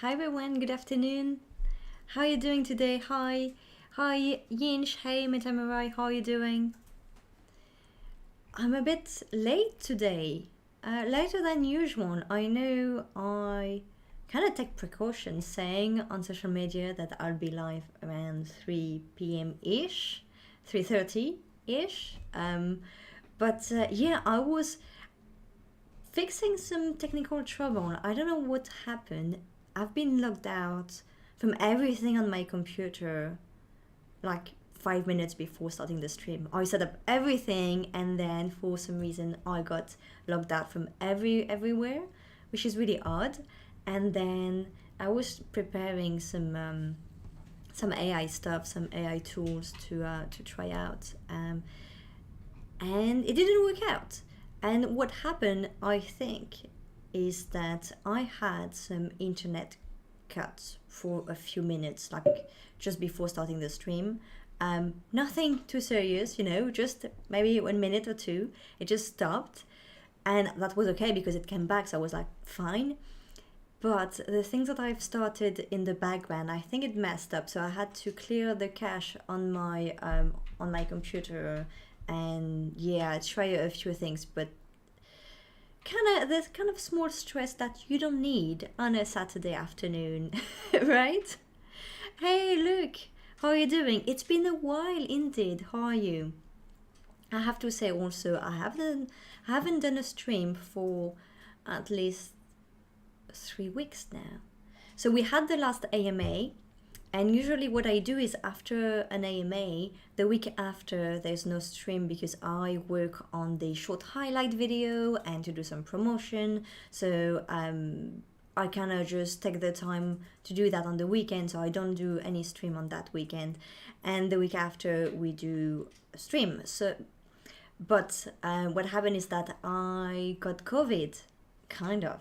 Hi everyone, good afternoon. How are you doing today? Hi Yinch, hey Metamarai, how are you doing? I'm a bit late today, later than usual. I know I kind of take precautions saying on social media that I'll be live around 3 p.m. ish, 3:30 ish. But yeah, I was fixing some technical trouble. I don't know what happened. I've been logged out from everything on my computer like 5 minutes before starting the stream. I set up everything and then for some reason I got logged out from everywhere, which is really odd. And then I was preparing some AI stuff, some AI tools to try out, and it didn't work out. And what happened, I think, is that I had some internet cuts for a few minutes, like just before starting the stream. Nothing too serious, just maybe 1 minute or two. It just stopped, and that was okay because it came back, so I was like, fine. But the things that I've started in the background, I think it messed up, so I had to clear the cache on my computer, and yeah, try a few things, but there's kind of small stress that you don't need on a Saturday afternoon, right? Hey, look, how are you doing? It's been a while, indeed. How are you? I have to say also, I haven't done a stream for at least 3 weeks now. So we had the last AMA, and usually what I do is after an AMA, the week after there's no stream because I work on the short highlight video and to do some promotion. So I kind of just take the time to do that on the weekend, so I don't do any stream on that weekend. And the week after we do a stream. But what happened is that I got COVID, kind of.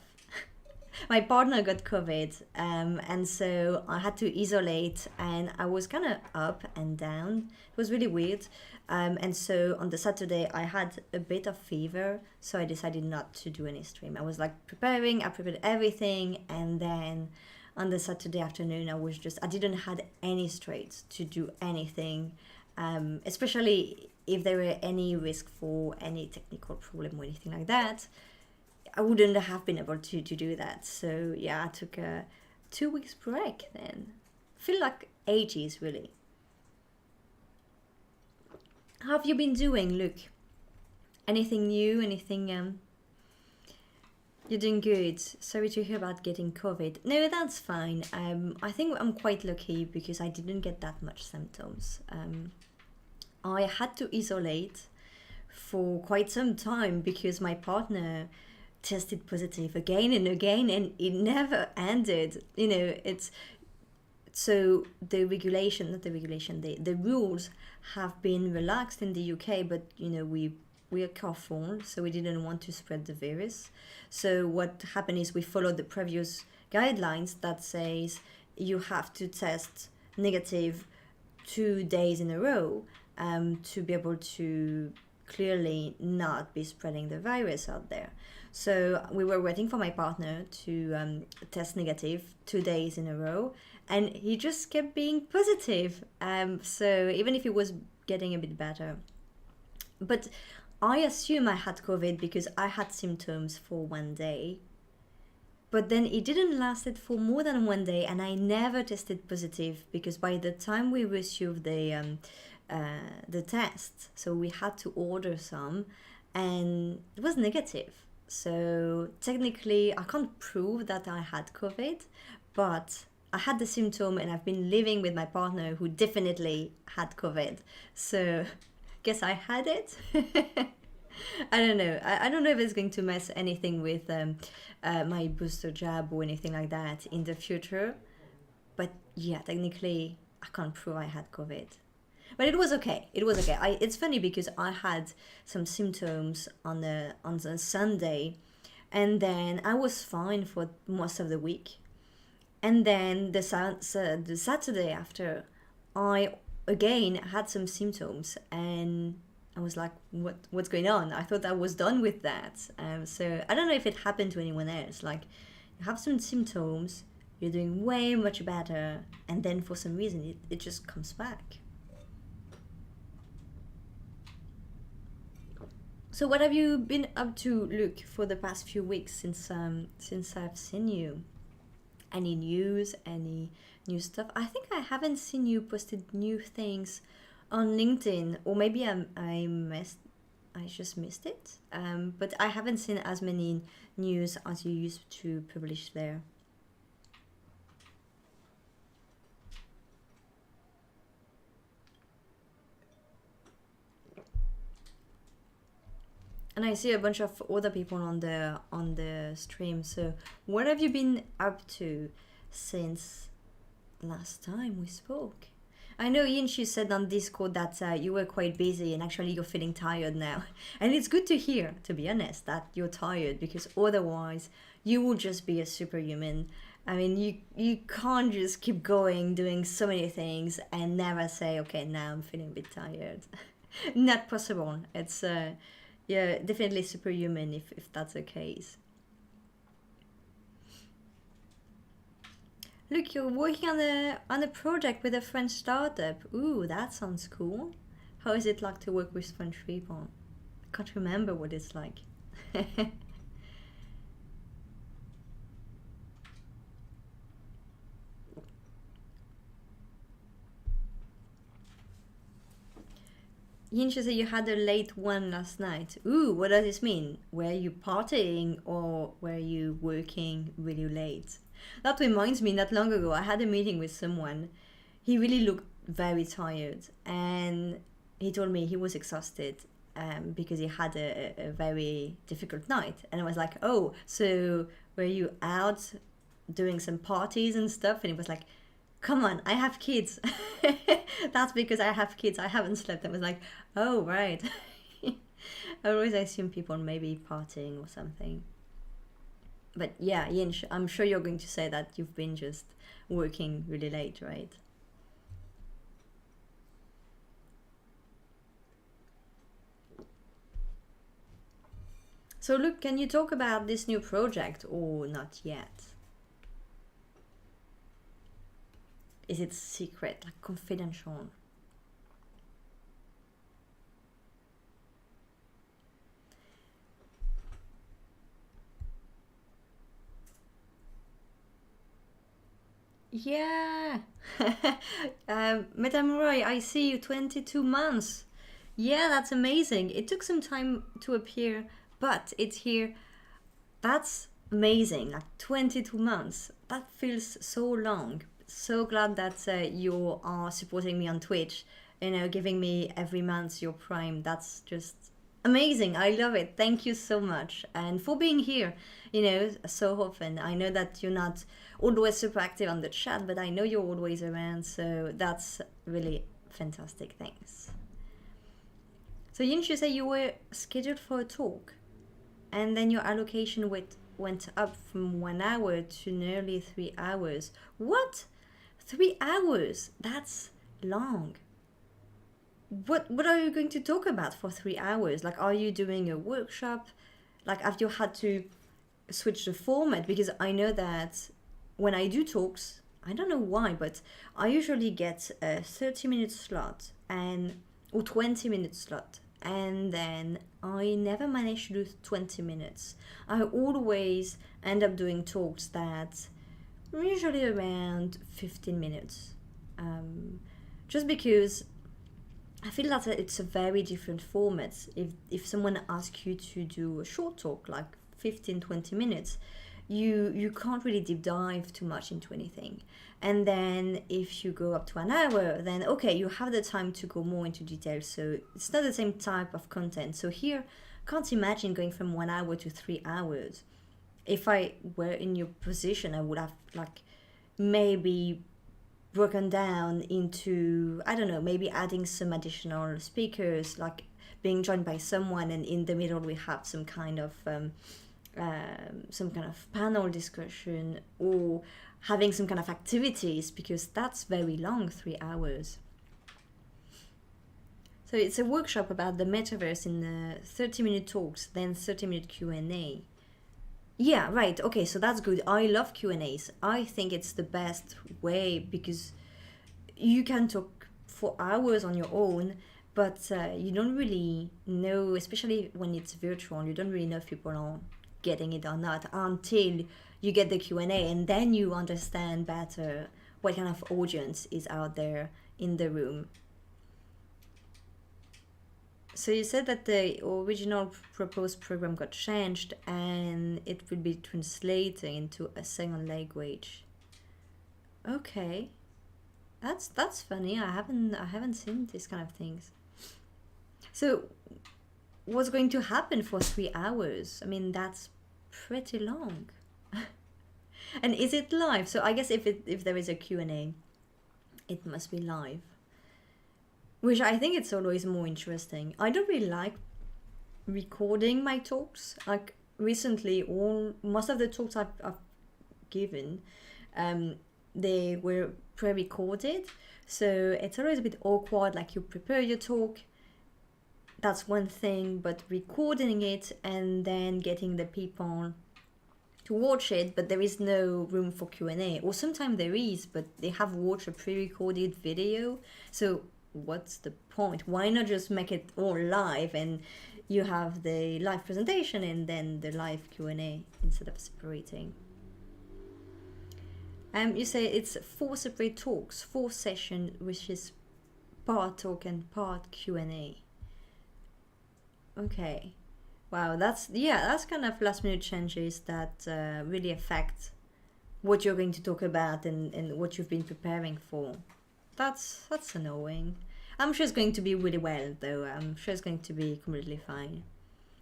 My partner got COVID, and so I had to isolate, and I was kind of up and down. It was really weird. And so on the Saturday, I had a bit of fever, so I decided not to do any stream. I was like I prepared everything, and then on the Saturday afternoon, I didn't had any straight to do anything, especially if there were any risk for any technical problem or anything like that. I wouldn't have been able to do that. So yeah, I took a 2 weeks break then. Feel like ages really. How have you been doing, Luke? Anything new? Anything You're doing good. Sorry to hear about getting COVID. No, that's fine. I think I'm quite lucky because I didn't get that much symptoms. I had to isolate for quite some time because my partner tested positive again and again, and it never ended. It's so the rules have been relaxed in the UK, but we are careful, so we didn't want to spread the virus. So what happened is we followed the previous guidelines that says you have to test negative 2 days in a row, to be able to clearly not be spreading the virus out there. So we were waiting for my partner to test negative 2 days in a row, and he just kept being positive. So even if he was getting a bit better, but I assume I had COVID because I had symptoms for 1 day, but then it didn't last it for more than 1 day, and I never tested positive because by the time we received the test, so we had to order some, and it was negative. So technically, I can't prove that I had COVID, but I had the symptom, and I've been living with my partner who definitely had COVID. So guess I had it. I don't know. I don't know if it's going to mess anything with my booster jab or anything like that in the future. But yeah, technically, I can't prove I had COVID. But it was okay. It was okay. It's funny because I had some symptoms on the Sunday, and then I was fine for most of the week. And then the Saturday after, I again had some symptoms, and I was like, what's going on? I thought I was done with that. So I don't know if it happened to anyone else. Like, you have some symptoms, you're doing way much better, and then for some reason it just comes back. So what have you been up to, Luke, for the past few weeks since I've seen you? Any news, any new stuff? I think I haven't seen you posted new things on LinkedIn, or maybe I just missed it. But I haven't seen as many news as you used to publish there. And I see a bunch of other people on the stream. So what have you been up to since last time we spoke? I know Ian, she said on Discord that you were quite busy and actually you're feeling tired now. And it's good to hear, to be honest, that you're tired, because otherwise you will just be a superhuman. I mean, you can't just keep going doing so many things and never say, okay, now I'm feeling a bit tired. Not possible. It's yeah, definitely superhuman if that's the case. Look, you're working on a project with a French startup. Ooh, that sounds cool. How is it like to work with French people? I can't remember what it's like. Yinsha said you had a late one last night. Ooh, what does this mean? Were you partying or were you working really late? That reminds me, not long ago, I had a meeting with someone. He really looked very tired and he told me he was exhausted because he had a very difficult night. And I was like, oh, so were you out doing some parties and stuff? And he was like, come on, I have kids. That's because I have kids. I haven't slept. I was like, oh, right. I always assume people maybe partying or something. But yeah, Yin, I'm sure you're going to say that you've been just working really late, right? So look, can you talk about this new project or not yet? Is it secret, like confidential? Yeah. Metamoroi, I see you, 22 months. Yeah, that's amazing. It took some time to appear, but it's here. That's amazing. Like 22 months. That feels so long. So glad that you are supporting me on Twitch, you know, giving me every month your Prime. That's just amazing. I love it. Thank you so much. And for being here, you know, so often. I know that you're not always super active on the chat, but I know you're always around. So that's really fantastic. Thanks. So didn't you say you were scheduled for a talk? And then your allocation went up from 1 hour to nearly 3 hours. What? 3 hours? That's long. What are you going to talk about for 3 hours? Like, are you doing a workshop? Like, have you had to switch the format? Because I know that when I do talks, I don't know why, but I usually get a 30-minute slot or 20-minute slot. And then I never manage to do 20 minutes. I always end up doing talks that usually around 15 minutes. Just because I feel that it's a very different format. If someone asks you to do a short talk, like 15-20 minutes, you can't really deep dive too much into anything. And then if you go up to an hour, then okay, you have the time to go more into detail. So it's not the same type of content. So here, can't imagine going from 1 hour to 3 hours. If I were in your position, I would have like maybe broken down into, I don't know, maybe adding some additional speakers, like being joined by someone, and in the middle we have some kind of panel discussion, or having some kind of activities, because that's very long, 3 hours. So it's a workshop about the metaverse in 30-minute talks, then 30-minute Q&A. Yeah, right. Okay, so that's good. I love Q&As. I think it's the best way because you can talk for hours on your own, but you don't really know, especially when it's virtual, you don't really know if people are getting it or not until you get the Q&A, and then you understand better what kind of audience is out there in the room. So you said that the original proposed program got changed and it will be translating into a second language. Okay. That's funny. I haven't seen these kind of things. So what's going to happen for 3 hours? I mean, that's pretty long. And is it live? So I guess if there is a Q&A, it must be live. Which I think it's always more interesting. I don't really like recording my talks. Like recently, all most of the talks I've given, they were pre-recorded, so it's always a bit awkward. Like you prepare your talk, that's one thing, but recording it and then getting the people to watch it, but there is no room for Q&A, or sometimes there is, but they have watched a pre-recorded video. So what's the point? Why not just make it all live and you have the live presentation and then the live Q&A instead of separating? You say it's 4 separate talks, 4 sessions, which is part talk and part Q&A. Okay. Wow, that's kind of last minute changes that really affect what you're going to talk about and what you've been preparing for. That's annoying. I'm sure it's going to be really well though. I'm sure it's going to be completely fine.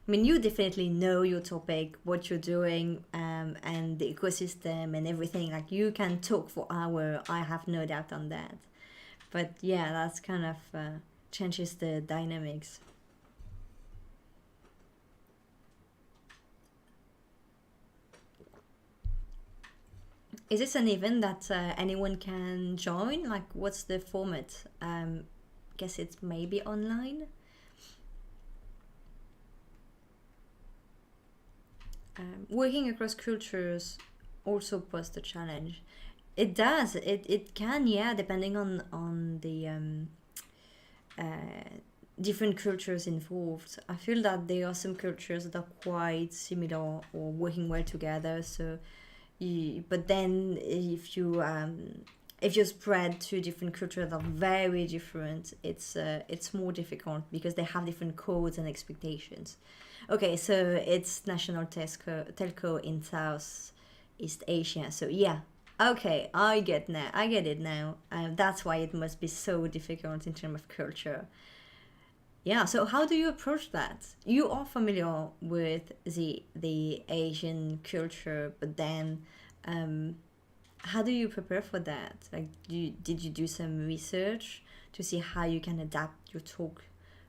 I mean, you definitely know your topic, what you're doing, and the ecosystem and everything. Like you can talk for hours. I have no doubt on that. But yeah, that's kind of changes the dynamics. Is this an event that anyone can join? Like, what's the format? Guess it's maybe online. Working across cultures also poses a challenge. It does. It can, yeah, depending on the different cultures involved. I feel that there are some cultures that are quite similar or working well together. So, but then if you spread to different cultures that are very different, it's more difficult because they have different codes and expectations. Okay, so it's national telco in Southeast Asia. So yeah, okay, I get it now. That's why it must be so difficult in terms of culture. Yeah, so how do you approach that? You are familiar with the Asian culture, but then um, how do you prepare for that? Like, did you do some research to see how you can adapt your talk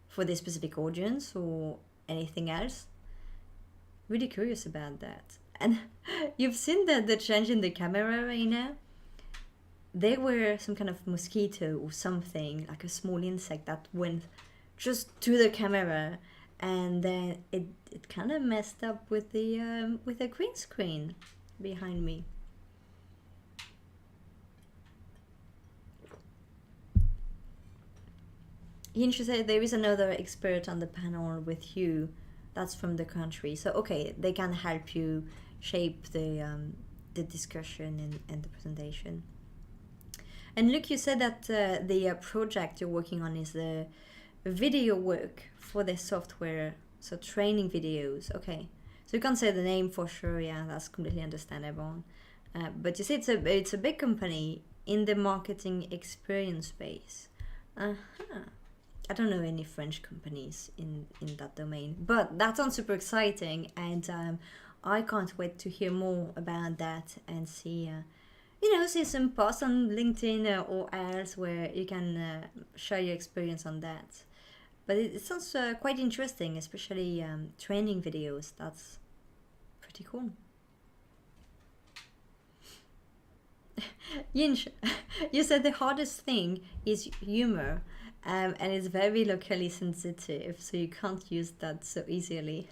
for this specific audience or anything else? Really curious about that. And you've seen the change in the camera right now? There were some kind of mosquito or something, like a small insect that went just to the camera, and then it kind of messed up with the green screen behind me. Yinshu said there is another expert on the panel with you that's from the country. So okay, they can help you shape the discussion and the presentation. And look, you said that the project you're working on is the video work for the software, so training videos. Okay, so you can't say the name for sure. Yeah, that's completely understandable. But you see, it's a big company in the marketing experience space. Uh-huh. I don't know any French companies in that domain, but that sounds super exciting, and I can't wait to hear more about that and see, see some posts on LinkedIn or else where you can share your experience on that. But it sounds quite interesting, especially training videos. That's pretty cool. Yinch, you said the hardest thing is humor. and it's very locally sensitive, so you can't use that so easily.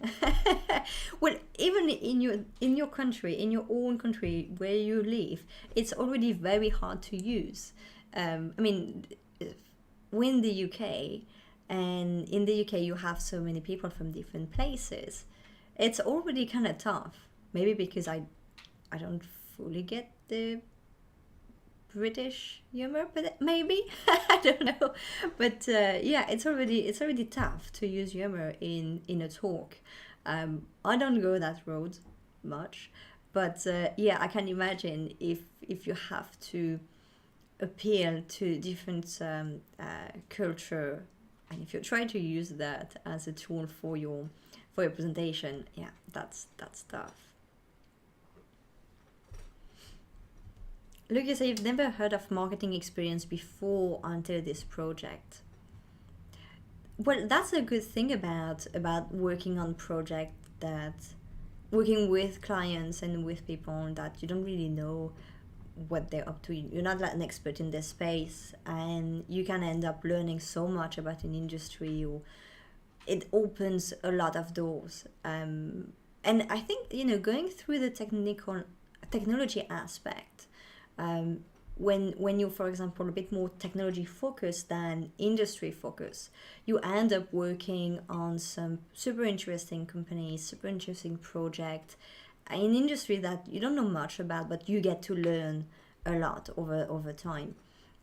Well, even in your country, in your own country where you live, it's already very hard to use. I mean, we're in the UK, and in the UK you have so many people from different places. It's already kind of tough. Maybe because I don't fully get the British humor, but maybe I don't know. But yeah, it's already tough to use humor in a talk. I don't go that road much, but yeah, I can imagine if you have to appeal to different culture, and if you try to use that as a tool for your presentation, yeah, that's tough. Look, you say you've never heard of marketing experience before until this project. Well, that's a good thing about working on project that working with clients and with people that you don't really know what they're up to. You're not like an expert in this space, and you can end up learning so much about an industry, or it opens a lot of doors. And I think going through the technology aspect, um, when you're, for example, a bit more technology focused than industry focused, you end up working on some super interesting companies, super interesting project in industry that you don't know much about, but you get to learn a lot over time.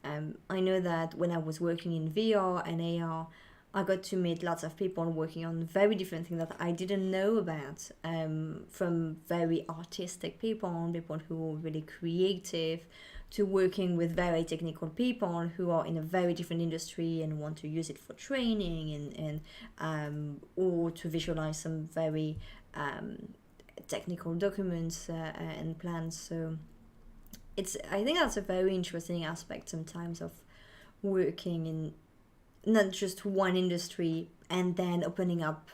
I know that when I was working in VR and AR, I got to meet lots of people working on very different things that I didn't know about, from very artistic people who are really creative, to working with very technical people who are in a very different industry and want to use it for training and or to visualize some very technical documents and plans. So I think that's a very interesting aspect sometimes of working in not just one industry and then opening up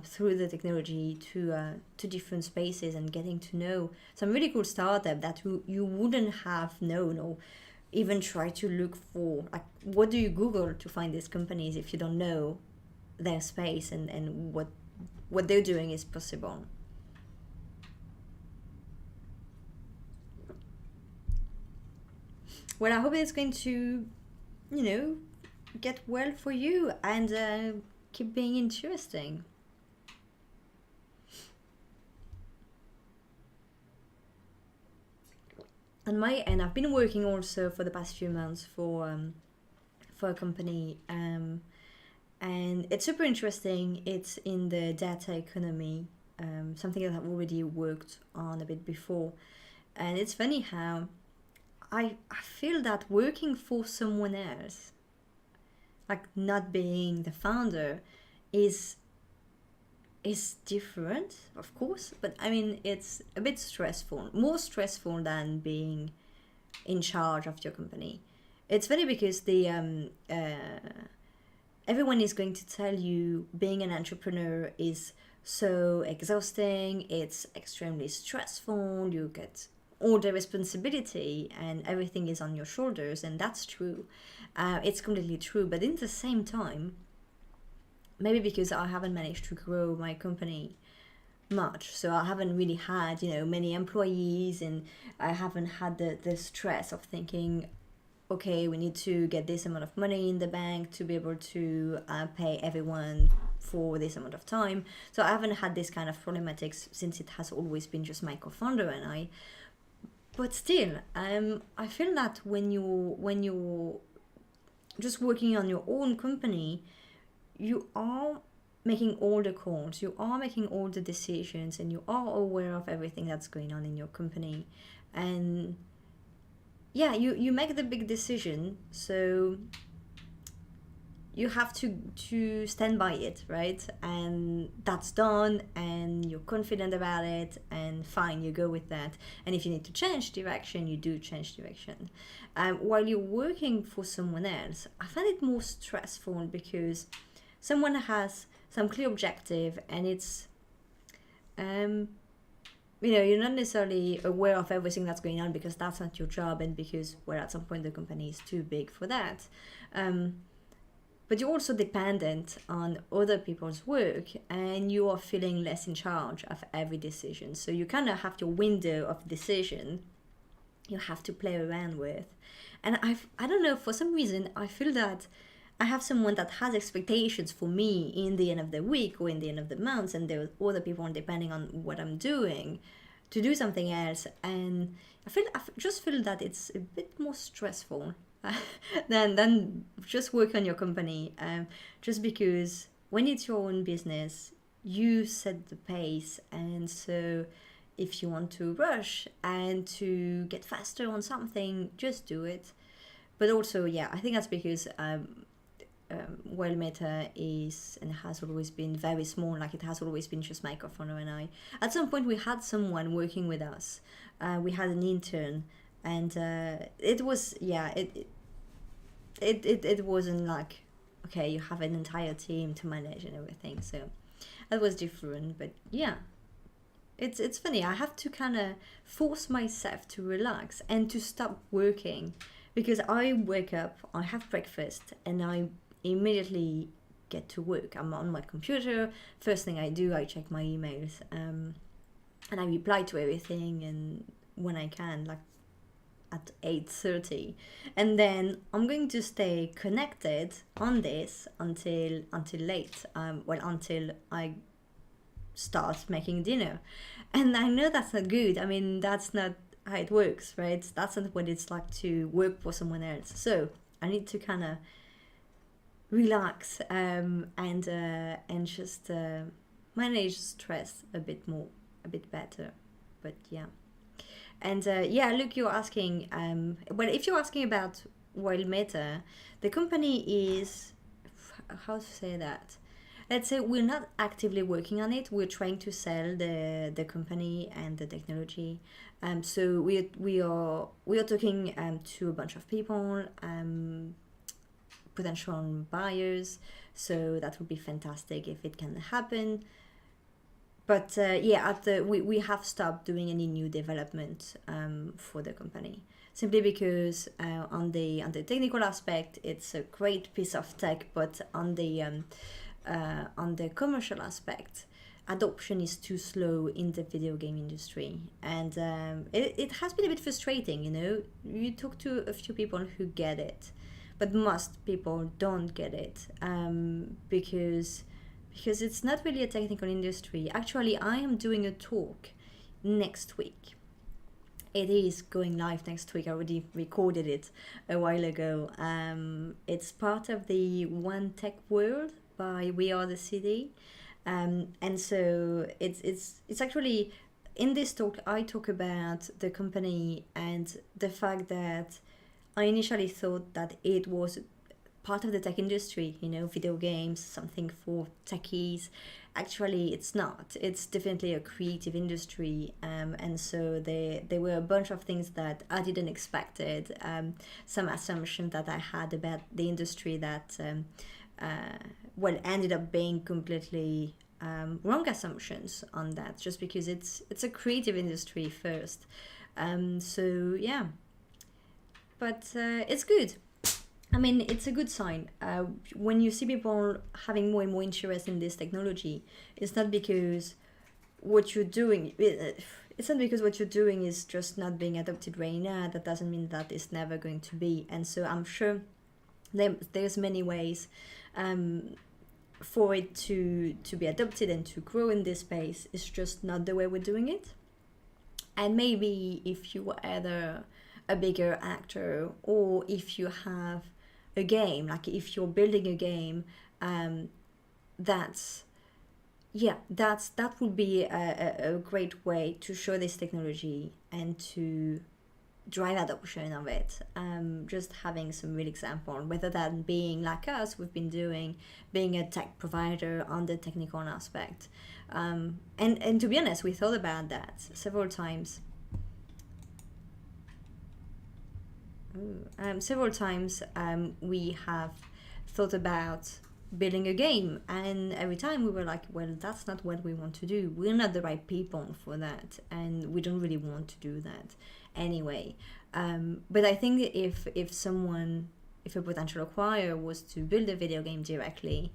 through the technology to different spaces and getting to know some really cool startup that you wouldn't have known or even try to look for. Like, what do you Google to find these companies if you don't know their space and what they're doing is possible? Well, I hope it's going to, get well for you and keep being interesting. On my end, I've been working also for the past few months for a company, and it's super interesting. It's in the data economy, something that I've already worked on a bit before, and it's funny how I feel that working for someone else, like not being the founder, is different, of course, but I mean it's a bit stressful, more stressful than being in charge of your company. It's funny because the everyone is going to tell you being an entrepreneur is so exhausting, it's extremely stressful, you get all the responsibility and everything is on your shoulders, and that's true. It's completely true, but in the same time, maybe because I haven't managed to grow my company much, so I haven't really had many employees, and I haven't had the stress of thinking, okay, we need to get this amount of money in the bank to be able to pay everyone for this amount of time. So I haven't had this kind of problematics since it has always been just my co-founder and I. But still, I feel that when you're just working on your own company, you are making all the calls, you are making all the decisions, and you are aware of everything that's going on in your company. And yeah, you make the big decision, so you have to stand by it, right? And that's done, and you're confident about it, and fine, you go with that. And if you need to change direction, you do change direction. While you're working for someone else, I find it more stressful because someone has some clear objective, and it's you're not necessarily aware of everything that's going on because that's not your job, and because, well, at some point the company is too big for that. but you're also dependent on other people's work, and you are feeling less in charge of every decision. So you kind of have your window of decision you have to play around with. And I don't know, for some reason I feel that I have someone that has expectations for me in the end of the week or in the end of the month, and there are other people, depending on what I'm doing, to do something else. And I just feel that it's a bit more stressful than just work on your company. Just because when it's your own business, you set the pace, and so if you want to rush and to get faster on something, just do it. But also, yeah, I think that's because while Meta is and has always been very small, like it has always been just microphone and I. At some point, we had someone working with us. We had an intern, and it was it wasn't like, okay, you have an entire team to manage and everything. So that was different, but yeah. It's funny. I have to kind of force myself to relax and to stop working, because I wake up, I have breakfast, and I immediately get to work. I'm on my computer. First thing I do, I check my emails, and I reply to everything, and when I can, like at 8:30, and then I'm going to stay connected on this until late. Until I start making dinner. And I know that's not good. I mean, that's not how it works, right? That's not what it's like to work for someone else. So I need to kind of relax, and just manage stress a bit better. But yeah. And yeah, look, you're asking, well, if you're asking about Wild Meta, the company is, how to say that? Let's say we're not actively working on it. We're trying to sell the company and the technology. So we are talking to a bunch of people, potential buyers. So that would be fantastic if it can happen. But yeah, we have stopped doing any new development for the company, simply because on the technical aspect, it's a great piece of tech, but on the commercial aspect, adoption is too slow in the video game industry, and it has been a bit frustrating. You talk to a few people who get it, but most people don't get it, because it's not really a technical industry. Actually, I am doing a talk next week. It is going live next week. I already recorded it a while ago. It's part of the One Tech World by We Are the City, and so it's actually, in this talk I talk about the company and the fact that I initially thought that it was part of the tech industry, video games, something for techies. Actually, it's not. It's definitely a creative industry, and so there were a bunch of things that I didn't expected, some assumptions that I had about the industry that ended up being completely wrong assumptions on that, just because it's a creative industry first. So yeah, but it's good. I mean, it's a good sign. When you see people having more and more interest in this technology, it's not because what you're doing. It's not because what you're doing is just not being adopted right now. That doesn't mean that it's never going to be. And so I'm sure there's many ways for it to be adopted and to grow in this space. It's just not the way we're doing it. And maybe if you were either a bigger actor, or if you have a game, like if you're building a game, that would be a great way to show this technology and to drive adoption of it. Just having some real example, whether that being like us, we've been doing, being a tech provider on the technical aspect. And to be honest, we thought about that several times. We have thought about building a game, and every time we were like, well, that's not what we want to do. We're not the right people for that, and we don't really want to do that anyway. But I think if if a potential acquirer was to build a video game directly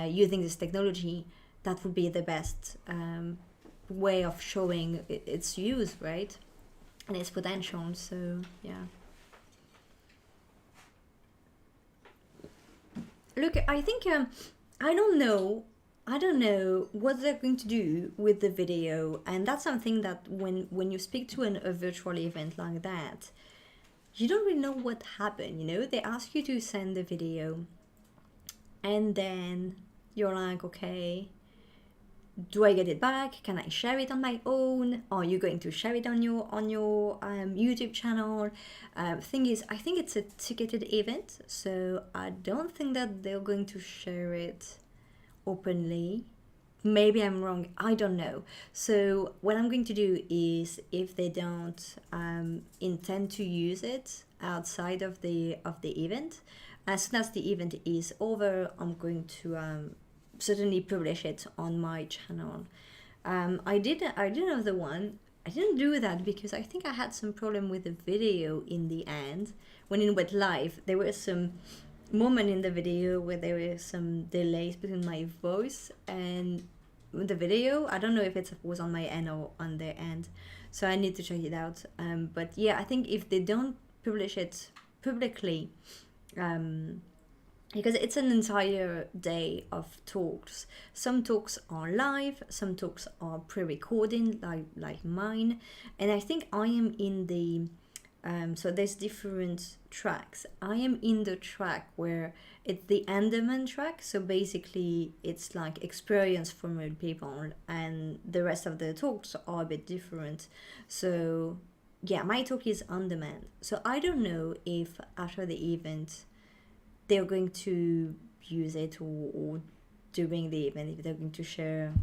using this technology, that would be the best way of showing its use, right? And its potential. So yeah. Look, I think I don't know. I don't know what they're going to do with the video, and that's something that when you speak to a virtual event like that, you don't really know what happened. They ask you to send the video, and then you're like, okay, do I get it back? Can I share it on my own? Are you going to share it on your YouTube channel? Thing is, I think it's a ticketed event, so I don't think that they're going to share it openly. Maybe I'm wrong. I don't know. So what I'm going to do is, if they don't intend to use it outside of the event, as soon as the event is over, I'm going to certainly publish it on my channel. I did another one. I didn't do that because I think I had some problem with the video in the end. When it went live, there were some moment in the video where there were some delays between my voice and the video. I don't know if it was on my end or on their end, so I need to check it out. But yeah, I think if they don't publish it publicly, because it's an entire day of talks. Some talks are live, some talks are pre-recorded, like mine, and I think I am in the so there's different tracks. I am in the track where it's the Andaman track, so basically it's like experience from real people, and the rest of the talks are a bit different. So yeah, my talk is on demand. So I don't know if after the event they're going to use it, or during the event if they're going to share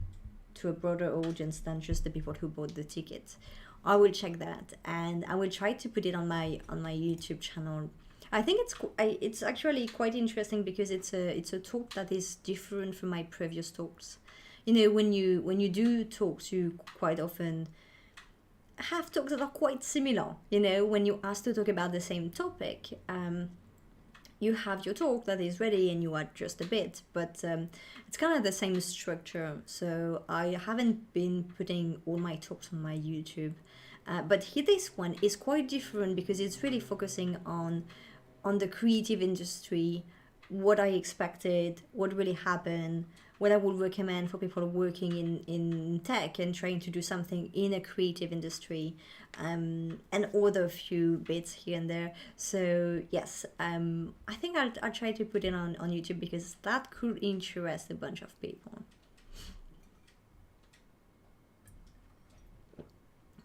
to a broader audience than just the people who bought the ticket. I will check that, and I will try to put it on my YouTube channel. I think it's actually quite interesting because it's a talk that is different from my previous talks. When you do talks, you quite often have talks that are quite similar. When you ask to talk about the same topic, you have your talk that is ready and you adjust a bit, but it's kind of the same structure. So I haven't been putting all my talks on my YouTube, but here this one is quite different because it's really focusing on the creative industry, what I expected, what really happened, what I would recommend for people working in tech and trying to do something in a creative industry, and other few bits here and there. So yes, I think I'll try to put it on YouTube because that could interest a bunch of people.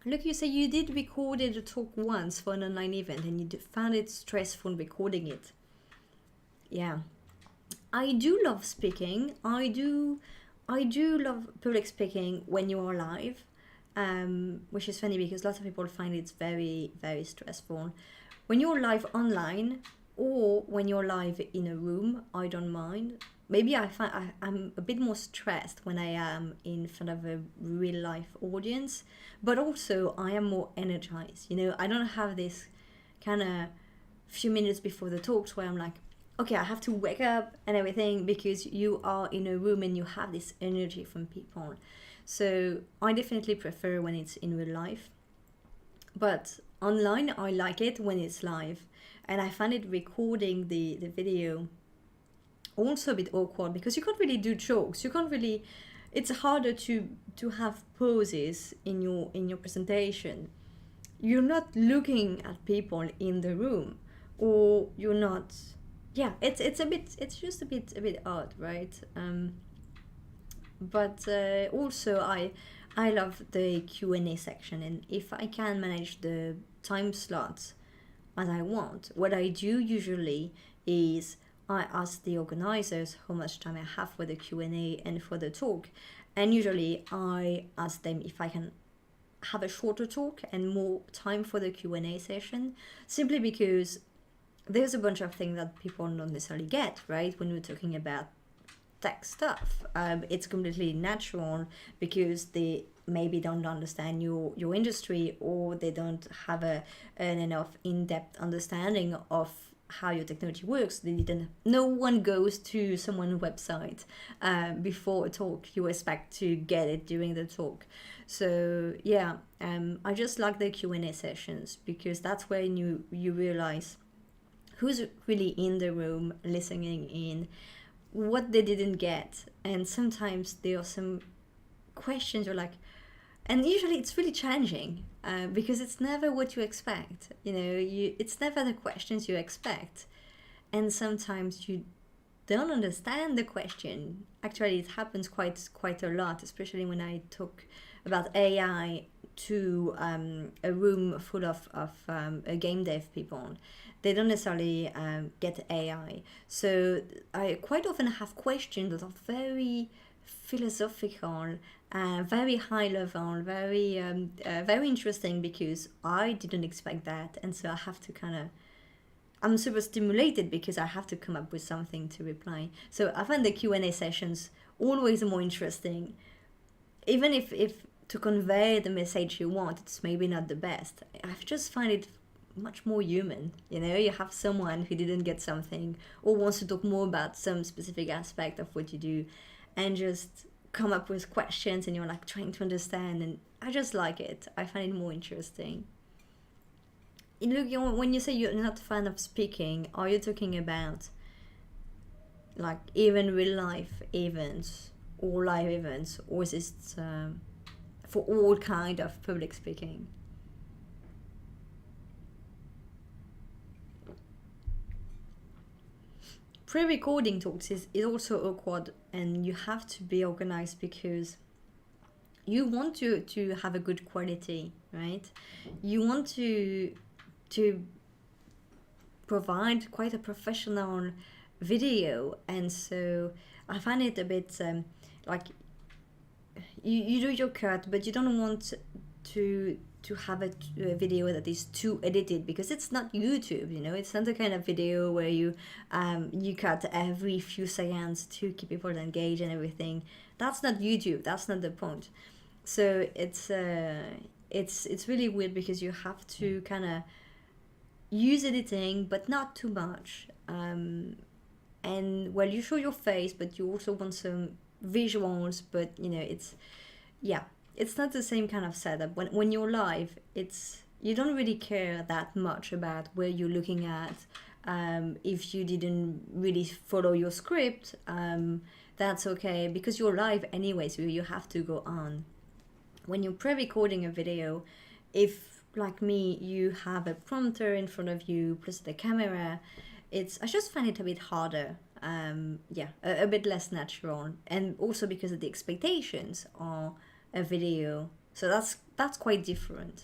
Look, you say you did recorded a talk once for an online event and you found it stressful recording it. Yeah. I do love speaking. I do love public speaking when you are live, which is funny because lots of people find it's very, very stressful. When you're live online or when you're live in a room, I don't mind. Maybe I'm a bit more stressed when I am in front of a real life audience, but also I am more energized. I don't have this kind of few minutes before the talks where I'm like, okay, I have to wake up and everything, because you are in a room and you have this energy from people. So I definitely prefer when it's in real life. But online, I like it when it's live. And I find it recording the video also a bit awkward because you can't really do jokes. You can't really, it's harder to have pauses in your presentation. You're not looking at people in the room, or you're not. Yeah, it's just a bit odd, right? But also I love the Q&A section, and if I can manage the time slots as I want, what I do usually is I ask the organizers how much time I have for the Q&A and for the talk, and usually I ask them if I can have a shorter talk and more time for the Q&A session, simply because there's a bunch of things that people don't necessarily get, right? When we're talking about tech stuff, it's completely natural because they maybe don't understand your industry, or they don't have an enough in-depth understanding of how your technology works. They didn't. No one goes to someone's website before a talk. You expect to get it during the talk. So yeah, I just like the Q&A sessions because that's when you realize who's really in the room listening in, what they didn't get, and sometimes there are some questions you're like, and usually it's really challenging because it's never what you expect. It's never the questions you expect, and sometimes you don't understand the question. Actually, it happens quite a lot, especially when I talk about AI to a room full of game dev people. They don't necessarily get AI. So I quite often have questions that are very philosophical, very high level, very interesting because I didn't expect that, and so I have to I'm super stimulated because I have to come up with something to reply. So I find the Q&A sessions always more interesting, even if to convey the message you want, it's maybe not the best. I just find it much more human. You have someone who didn't get something or wants to talk more about some specific aspect of what you do, and just come up with questions, and you're like trying to understand, and I just like it. I find it more interesting. Look, when you say you're not a fan of speaking, are you talking about like even real life events or live events, or is it for all kind of public speaking? Pre-recording talks is also awkward, and you have to be organized because you want to have a good quality, right? You want to provide quite a professional video, and so I find it a bit like you do your cut, but you don't want to have a video that is too edited, because it's not YouTube. It's not the kind of video where you cut every few seconds to keep people engaged and everything. That's not YouTube. That's not the point. So it's really weird because you have to kind of use editing, but not too much. And well, you show your face, but you also want some visuals. But it's not the same kind of setup. When you're live, you don't really care that much about where you're looking at. If you didn't really follow your script, that's okay, because you're live anyway, so you have to go on. When you're pre-recording a video, if like me, you have a prompter in front of you plus the camera, I just find it a bit harder. A bit less natural, and also because of the expectations are a video, so that's quite different.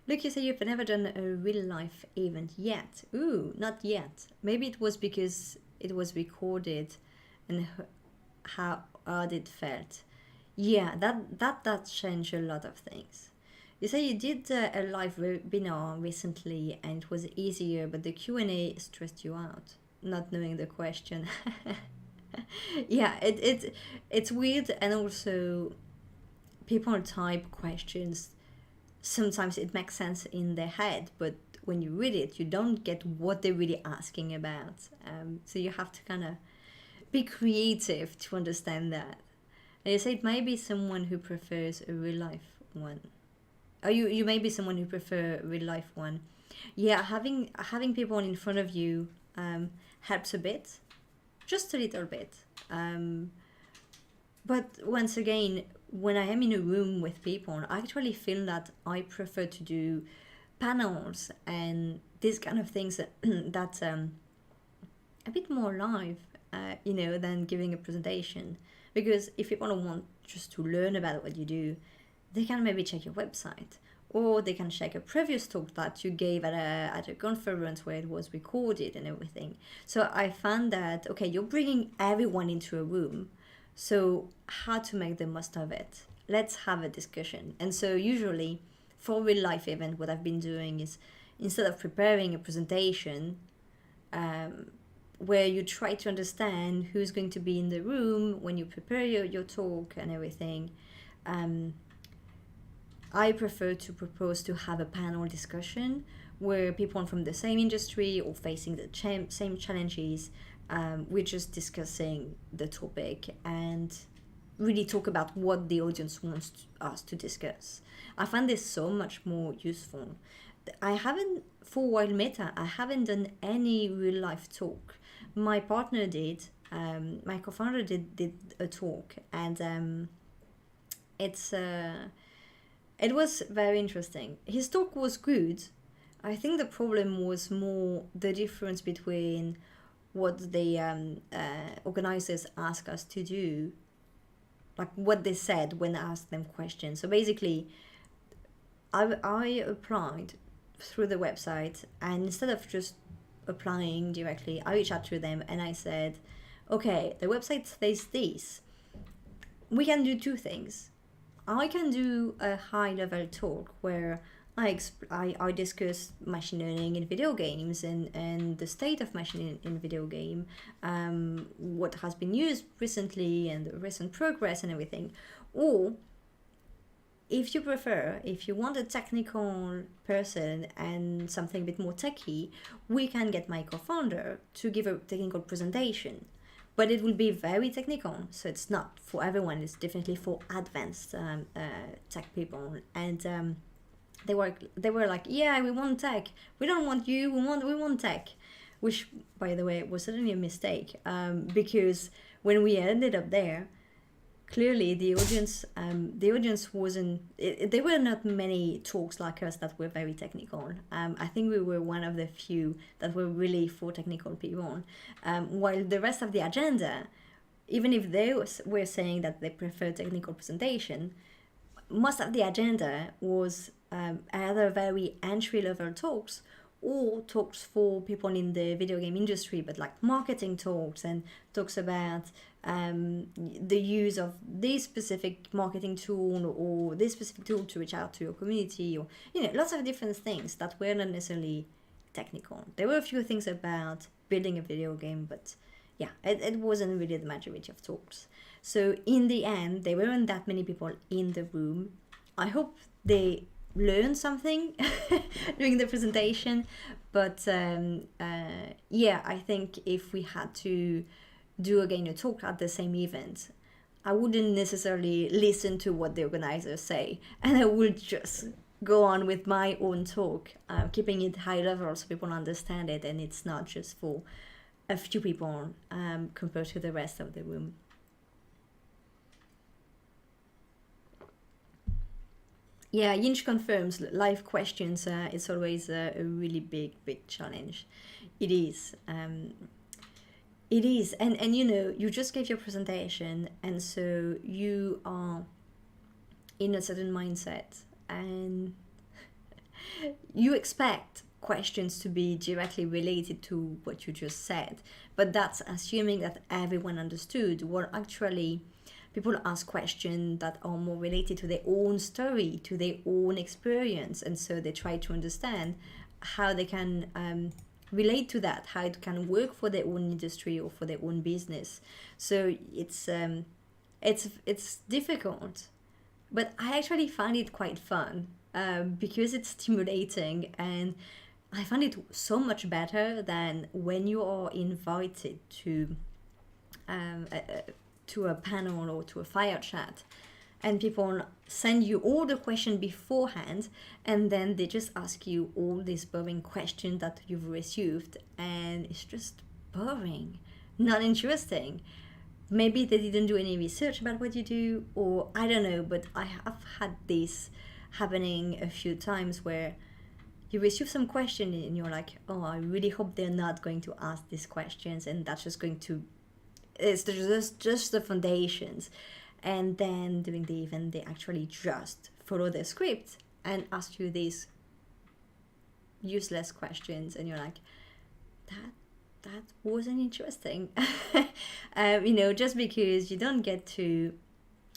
Look, you say you've never done a real life event yet. Ooh, not yet. Maybe it was because it was recorded and how odd it felt. Yeah, that changed a lot of things. You say you did a live webinar recently and it was easier, but the Q&A stressed you out, not knowing the question. Yeah, it's weird, and also people type questions. Sometimes it makes sense in their head, but when you read it, you don't get what they're really asking about. So you have to kind of be creative to understand that. And you say it might be someone who prefers a real life one. Oh, you may be someone who prefer a real life one. Yeah, having people in front of you helps a bit, just a little bit. But once again, when I am in a room with people, I actually feel that I prefer to do panels and these kind of things that's a bit more live, than giving a presentation. Because if people want just to learn about what you do, they can maybe check your website, or they can check a previous talk that you gave at a conference where it was recorded and everything. So I found that, okay, you're bringing everyone into a room, so how to make the most of it? Let's have a discussion. And so usually for real life event, what I've been doing is, instead of preparing a presentation, where you try to understand who's going to be in the room when you prepare your talk and everything, I prefer to propose to have a panel discussion where people from the same industry or facing the same challenges, we're just discussing the topic and really talk about what the audience wants us to discuss. I find this so much more useful. I haven't, for Wild Meta, I haven't done any real life talk. My partner did, my co-founder did a talk, and it was very interesting. His talk was good. I think the problem was more the difference between what the organizers asked us to do, like what they said when I asked them questions. So basically, I applied through the website, and instead of just applying directly, I reached out to them and I said, okay, the website says this. We can do two things. I can do a high level talk where I discuss machine learning in video games and the state of machine learning in video game, what has been used recently and the recent progress and everything. Or if you prefer, if you want a technical person and something a bit more techy, we can get my co-founder to give a technical presentation. But it will be very technical, so it's not for everyone. It's definitely for advanced tech people. And they were like, yeah, we want tech. We don't want you. We want tech, which, by the way, was certainly a mistake, because when we ended up there, clearly the audience wasn't. There were not many talks like us that were very technical. I think we were one of the few that were really for technical people, while the rest of the agenda, even if they were saying that they prefer technical presentation, most of the agenda was either very entry level talks or talks for people in the video game industry, but like marketing talks and talks about the use of this specific marketing tool or this specific tool to reach out to your community, or lots of different things that were not necessarily technical. There were a few things about building a video game, but yeah, it wasn't really the majority of talks. So in the end, there weren't that many people in the room. I hope they learned something during the presentation, but yeah, I think if we had to do again a talk at the same event, I wouldn't necessarily listen to what the organizers say, and I would just go on with my own talk, keeping it high level so people understand it and it's not just for a few people compared to the rest of the room. Yeah, Yinch confirms live questions. It's always a really big challenge. It is. It is, and you just gave your presentation, and so you are in a certain mindset, and you expect questions to be directly related to what you just said, but that's assuming that everyone understood. Well, actually, people ask questions that are more related to their own story, to their own experience, and so they try to understand how they can relate to that, how it can work for their own industry or for their own business. So it's difficult, but I actually find it quite fun because it's stimulating, and I find it so much better than when you are invited to a panel or to a fire chat, and people send you all the questions beforehand, and then they just ask you all these boring questions that you've received, and it's just boring, not interesting. Maybe they didn't do any research about what you do, or I don't know, but I have had this happening a few times where you receive some question and you're like, oh, I really hope they're not going to ask these questions, and that's just going to, it's just the foundations. And then during the event, they actually just follow the script and ask you these useless questions, and you're like, that wasn't interesting. Just because you don't get to,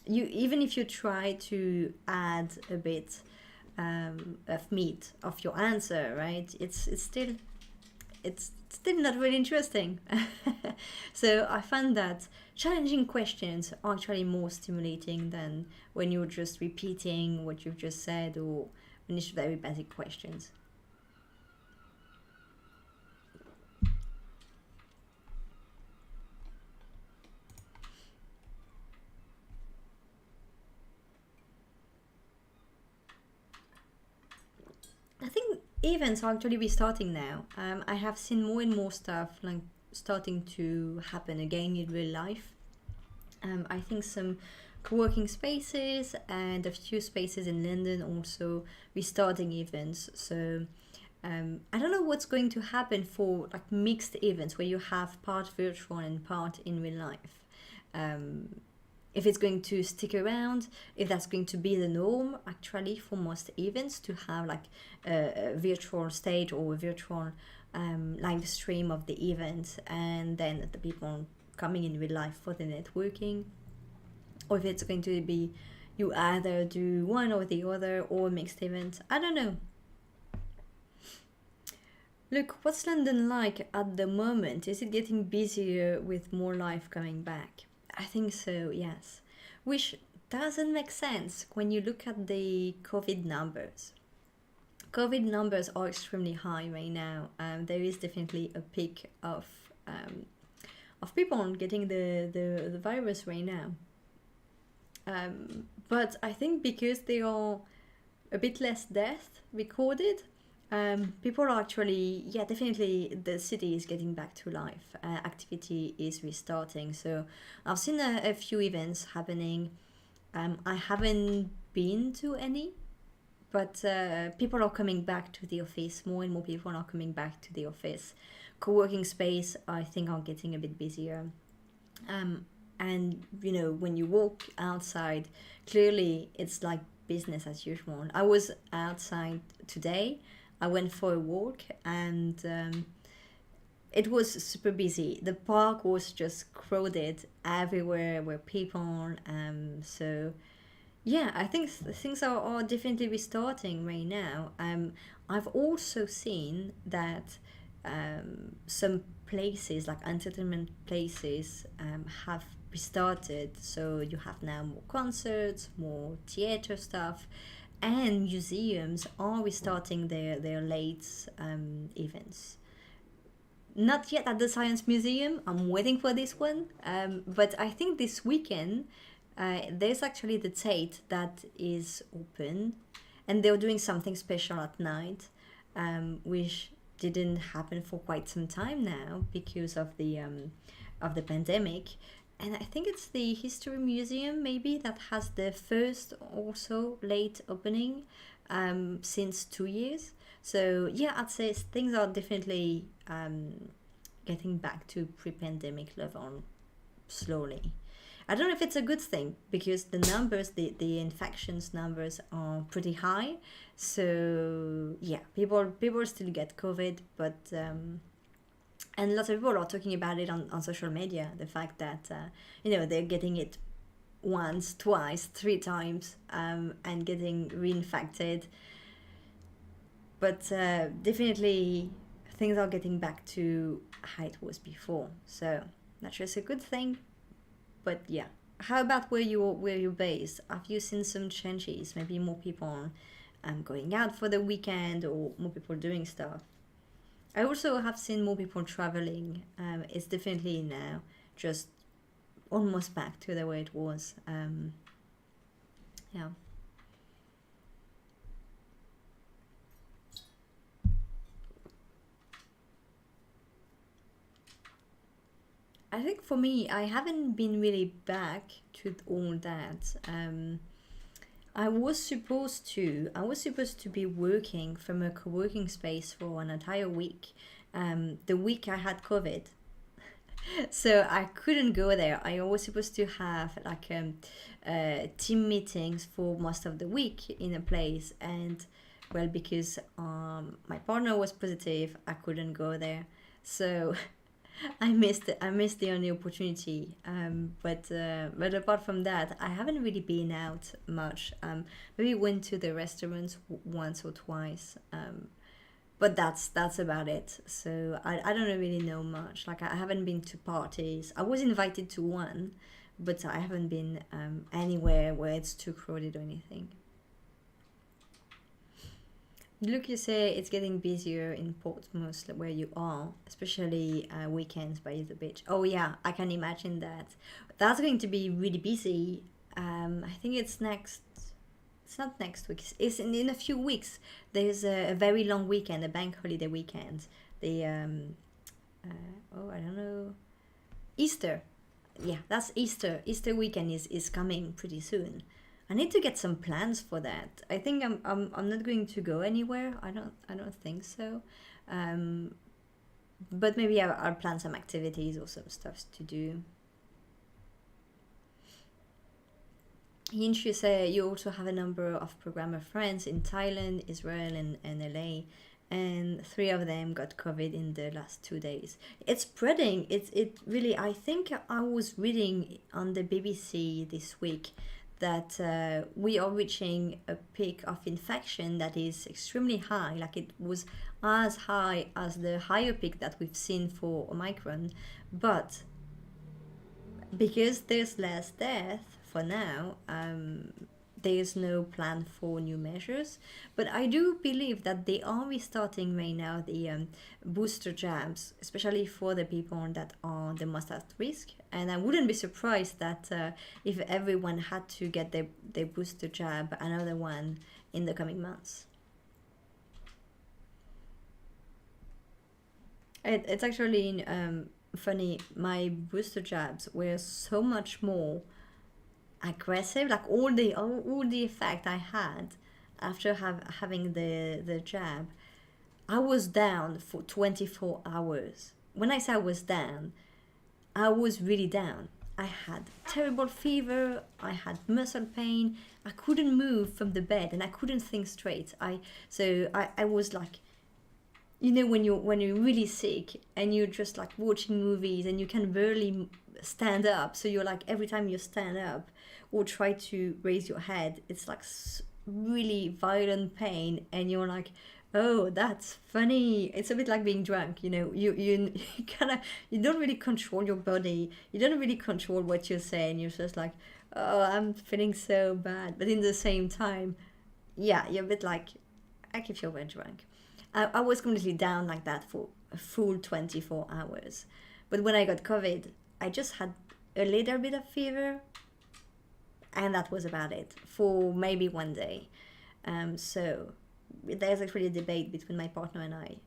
even if you try to add a bit of meat of your answer, right? It's still not really interesting. So I find that challenging questions are actually more stimulating than when you're just repeating what you've just said, or when it's very basic questions. Events are actually restarting now. I have seen more and more stuff like starting to happen again in real life. I think some co-working spaces and a few spaces in London also restarting events. So I don't know what's going to happen for like mixed events where you have part virtual and part in real life. Um, if it's going to stick around, if that's going to be the norm actually for most events to have like a virtual stage or a virtual live stream of the event and then the people coming in real life for the networking, or if it's going to be you either do one or the other or mixed events. I don't know. Look, what's London like at the moment? Is it getting busier with more life coming back? I think so, yes. Which doesn't make sense when you look at the COVID numbers. COVID numbers are extremely high right now. There is definitely a peak of people getting the virus right now. But I think because there are a bit less death recorded, people are actually, yeah, definitely the city is getting back to life. Activity is restarting. So I've seen a few events happening. I haven't been to any, but people are coming back to the office. More and more people are coming back to the office. Co-working space, I think, are getting a bit busier. And you know, when you walk outside, clearly it's like business as usual. I was outside today. I went for a walk and it was super busy. The park was just crowded everywhere were people. So yeah, I think things are definitely restarting right now. I've also seen that some places, like entertainment places, have restarted. So you have now more concerts, more theater stuff, and museums are restarting their late events. Not yet at the Science Museum. I'm waiting for this one. But I think this weekend there's actually the Tate that is open, and they're doing something special at night, which didn't happen for quite some time now because of the pandemic. And I think it's the History Museum maybe that has the first also late opening since 2 years. So yeah, I'd say things are definitely getting back to pre-pandemic level slowly. I don't know if it's a good thing because the numbers, the infections numbers are pretty high. So yeah, people still get COVID, but and lots of people are talking about it on social media. The fact that they're getting it once, twice, three times, and getting reinfected. But definitely things are getting back to how it was before. So not sure it's a good thing, but yeah. How about where you're based? Have you seen some changes? Maybe more people going out for the weekend or more people doing stuff. I also have seen more people traveling. It's definitely now just almost back to the way it was. Yeah. I think for me, I haven't been really back to all that. I was supposed to be working from a co-working space for an entire week. The week I had COVID, so I couldn't go there. I was supposed to have like team meetings for most of the week in a place, and well, because my partner was positive, I couldn't go there. So I missed the only opportunity. But apart from that, I haven't really been out much. Maybe went to the restaurants once or twice. But that's about it. So I don't really know much. Like I haven't been to parties. I was invited to one, but I haven't been anywhere where it's too crowded or anything. Look, you say it's getting busier in Portsmouth where you are, especially weekends by the beach. Oh yeah, I can imagine that. That's going to be really busy. I think it's next It's not next week. It's in a few weeks. There's a very long weekend, a bank holiday weekend. The I don't know, Easter. Yeah, that's Easter. Easter weekend is coming pretty soon. I need to get some plans for that. I think I'm not going to go anywhere. I don't think so. Um, but maybe I'll plan some activities or some stuff to do. Hinshu say you also have a number of programmer friends in Thailand, Israel, and LA, and 3 of them got COVID in the last 2 days. It's spreading. It really. I think I was reading on the BBC this week that we are reaching a peak of infection that is extremely high. Like it was as high as the higher peak that we've seen for Omicron, but because there's less death for now, there's no plan for new measures. But I do believe that they are restarting right now the booster jabs, especially for the people that are the most at risk. And I wouldn't be surprised that if everyone had to get their booster jab, another one in the coming months. It's actually funny. My booster jabs were so much more aggressive, like all the effect I had after having the jab. I was down for 24 hours. When I say I was down, I was really down. I had terrible fever, I had muscle pain, I couldn't move from the bed, and I couldn't think straight. I was like, you know, when you're really sick and you're just like watching movies and you can barely stand up, so you're like, every time you stand up or try to raise your head, it's like really violent pain, and you're like, oh, that's funny. It's a bit like being drunk, you know. You kind of, you don't really control your body, you don't really control what you're saying. You're just like, oh, I'm feeling so bad, but in the same time, yeah, you're a bit like, I can feel very drunk. I was completely down like that for a full 24 hours. But when I got COVID, I just had a little bit of fever, and that was about it for maybe one day. So there's actually a debate between my partner and I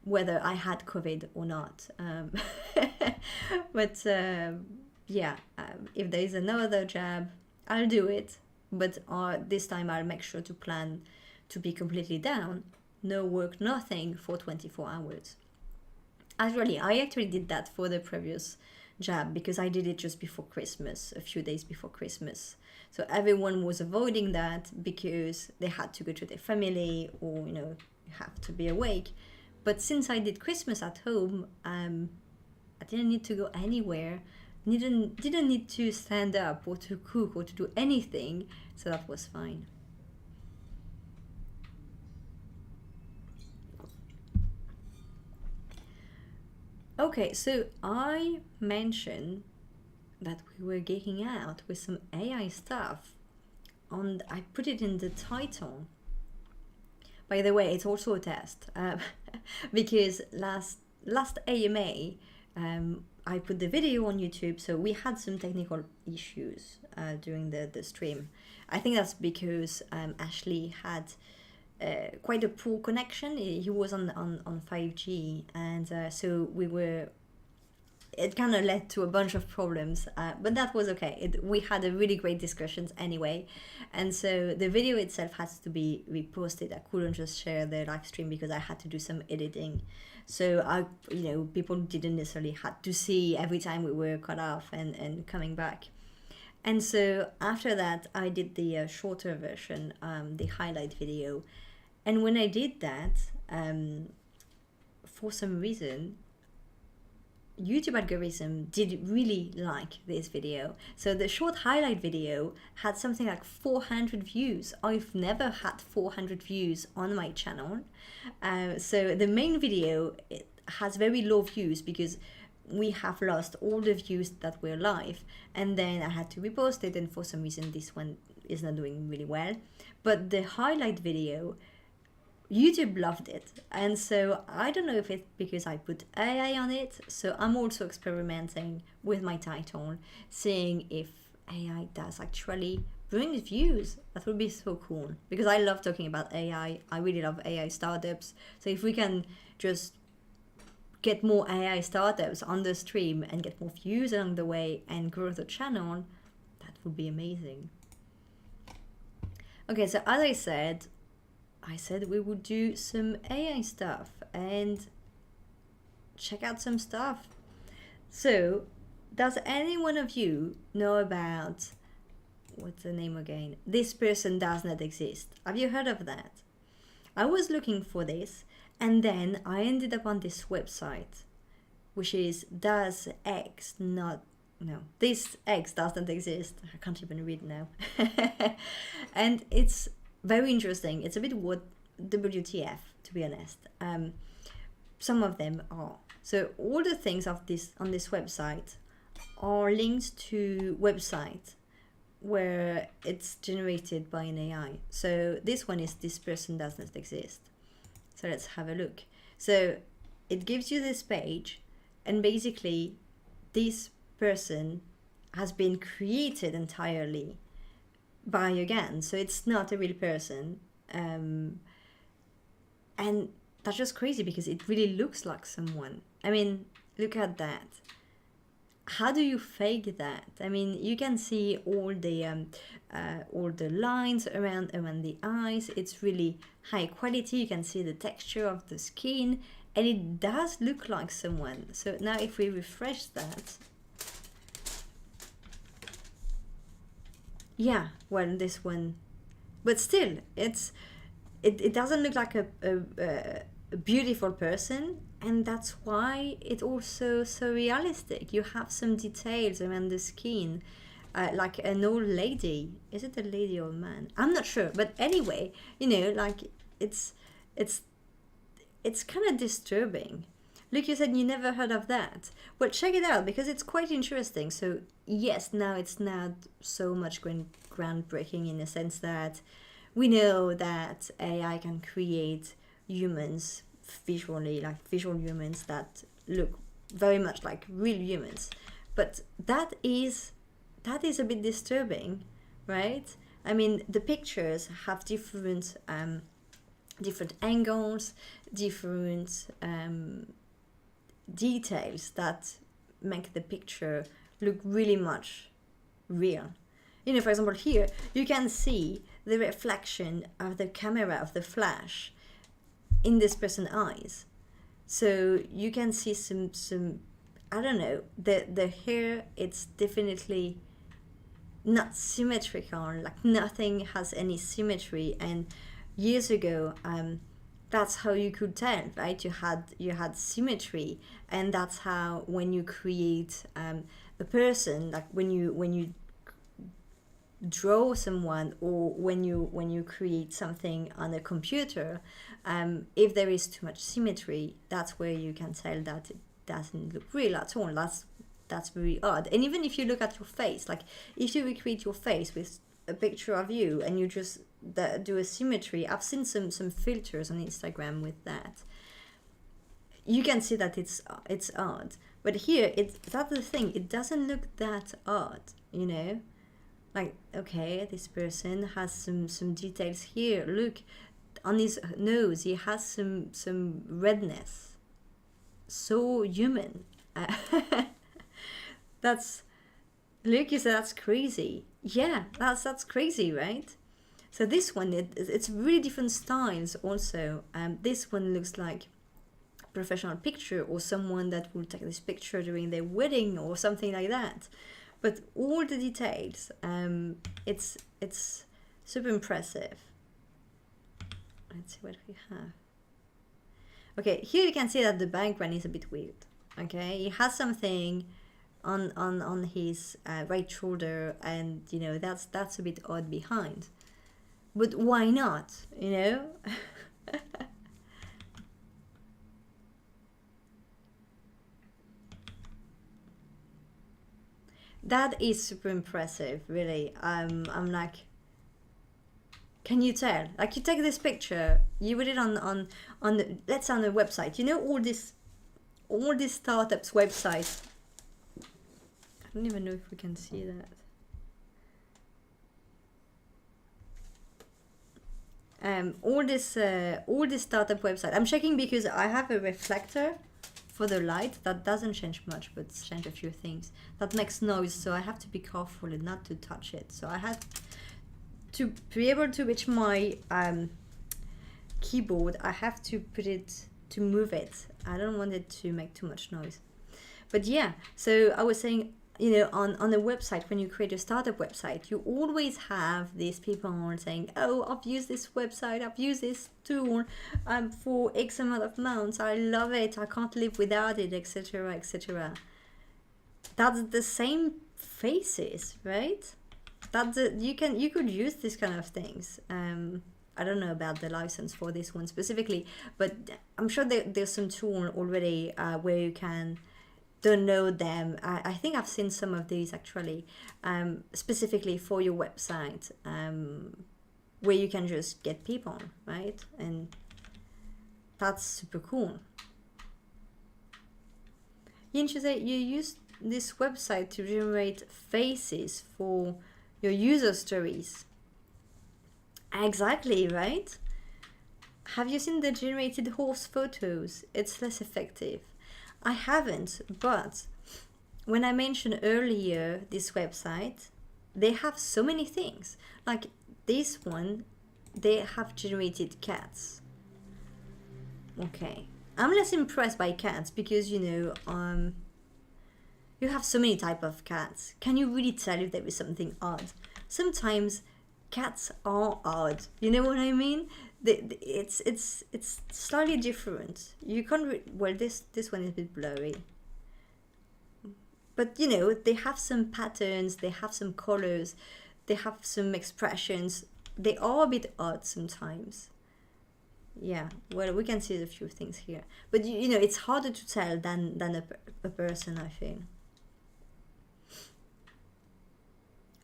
whether I had COVID or not. But if there is another jab, I'll do it. But this time I'll make sure to plan to be completely down. No work, nothing for 24 hours. I actually did that for the previous jab because I did it just before Christmas, a few days before Christmas. So everyone was avoiding that because they had to go to their family or, you know, have to be awake. But since I did Christmas at home, I didn't need to go anywhere, didn't need to stand up or to cook or to do anything, so that was fine. Okay, so I mentioned that we were geeking out with some AI stuff, and I put it in the title. By the way, it's also a test because last AMA, I put the video on YouTube, so we had some technical issues during the stream. I think that's because Ashley had quite a poor connection. He was on 5G, and so it kind of led to a bunch of problems, but that was okay. We had a really great discussions anyway, and so the video itself has to be reposted. I couldn't just share the live stream because I had to do some editing, so people didn't necessarily had to see every time we were cut off and coming back. And so after that I did the shorter version, the highlight video, and when I did that, for some reason YouTube algorithm did really like this video. So the short highlight video had something like 400 views. I've never had 400 views on my channel. So the main video, it has very low views because we have lost all the views that were live, and then I had to repost it, and for some reason this one is not doing really well. But the highlight video, YouTube loved it, and so I don't know if it's because I put AI on it. So I'm also experimenting with my title, seeing if AI does actually bring views. That would be so cool, because I love talking about AI. I really love AI startups. So if we can just get more AI startups on the stream and get more views along the way and grow the channel, that would be amazing. Okay, so as I said we would do some AI stuff and check out some stuff. So, does any one of you know about, what's the name again? This person does not exist. Have you heard of that? I was looking for this, and then I ended up on this website, which is this X doesn't exist. I can't even read now. And it's very interesting. It's a bit what WTF, to be honest. Some of them are. So all the things of this on this website are links to websites where it's generated by an AI. So this one is this person does not exist. So let's have a look. So it gives you this page, and basically this person has been created entirely by a GAN. So it's not a real person. And that's just crazy because it really looks like someone. I mean, look at that. How do you fake that? I mean, you can see all the lines around the eyes. It's really high quality. You can see the texture of the skin, and it does look like someone. So now if we refresh that, yeah, well, this one, but still, it doesn't look like a beautiful person, and that's why it's also so realistic. You have some details around the skin, like an old lady. Is it a lady or a man? I'm not sure, but anyway, like it's kind of disturbing. Look, you said you never heard of that. Well, check it out because it's quite interesting. So yes, now it's not so much groundbreaking in the sense that we know that AI can create humans visually, like visual humans that look very much like real humans. But that is a bit disturbing, right? I mean, the pictures have different angles, different details that make the picture look really much real. For example, here you can see the reflection of the camera of the flash in this person's eyes. So you can see some I don't know, the hair, it's definitely not symmetrical, like nothing has any symmetry. And years ago, that's how you could tell, right? You had symmetry, and that's how when you create a person, like when you draw someone, or when you create something on a computer, if there is too much symmetry, that's where you can tell that it doesn't look real at all. That's very odd. And even if you look at your face, like if you recreate your face with a picture of you and you just do a symmetry, I've seen some filters on Instagram with that. You can see that it's odd, but here that's the thing. It doesn't look that odd, Like, okay, this person has some details here. Look, on his nose, he has some redness. So human. Look, you said that's crazy. Yeah, that's crazy, right? So this one, it's really different styles also. This one looks like a professional picture, or someone that will take this picture during their wedding or something like that. But all the details, it's super impressive. Let's see what we have. Okay, here you can see that the background is a bit weird. Okay, he has something on his right shoulder, and that's a bit odd behind. But why not? That is super impressive, really. I'm like, can you tell? Like, you take this picture, you put it on the, let's say on the website. All these startups' websites. I don't even know if we can see that. all this startup website. I'm checking because I have a reflector for the light that doesn't change much, but change a few things. That makes noise, so I have to be careful and not to touch it. So I had to be able to reach my keyboard. I have to move it. I don't want it to make too much noise. But yeah, so I was saying, you know, on a website, when you create a startup website, you always have these people saying, oh, I've used this website, I've used this tool for X amount of months, I love it, I can't live without it, etc., etc. That's the same faces, right? You could use these kind of things. I don't know about the license for this one specifically, but I'm sure there's some tool already where you can download them. I think I've seen some of these actually, specifically for your website, where you can just get people, right? And that's super cool. Yinchi said you use this website to generate faces for your user stories. Exactly, right? Have you seen the generated horse photos? It's less effective. I haven't, but when I mentioned earlier this website, they have so many things. Like this one, they have generated cats. Okay, I'm less impressed by cats because, you know, you have so many type of cats. Can you really tell if there is something odd? Sometimes cats are odd. You know what I mean? It's slightly different. You can't well, this one is a bit blurry, but you know, they have some patterns, they have some colors, they have some expressions. They are a bit odd sometimes. Yeah, well, we can see a few things here, but you know, it's harder to tell than a person, I feel.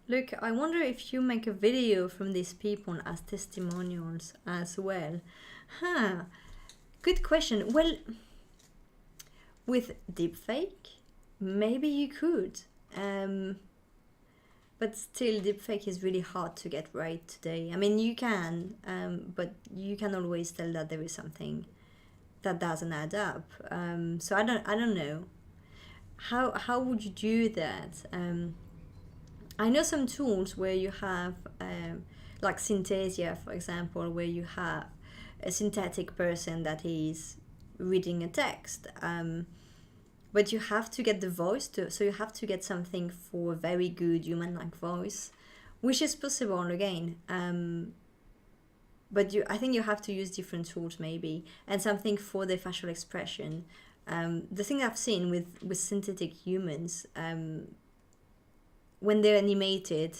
Look, I wonder if you make a video from these people as testimonials as well. Huh, good question. Well, with deepfake, maybe you could. But still, deepfake is really hard to get right today. I mean, you can, but you can always tell that there is something that doesn't add up. So I don't know. How would you do that? I know some tools where you have, like Synthesia, for example, where you have a synthetic person that is reading a text. But you have to get the voice too, so you have to get something for a very good human-like voice, which is possible again. But I think you have to use different tools maybe, and something for the facial expression. The thing I've seen with synthetic humans, when they're animated,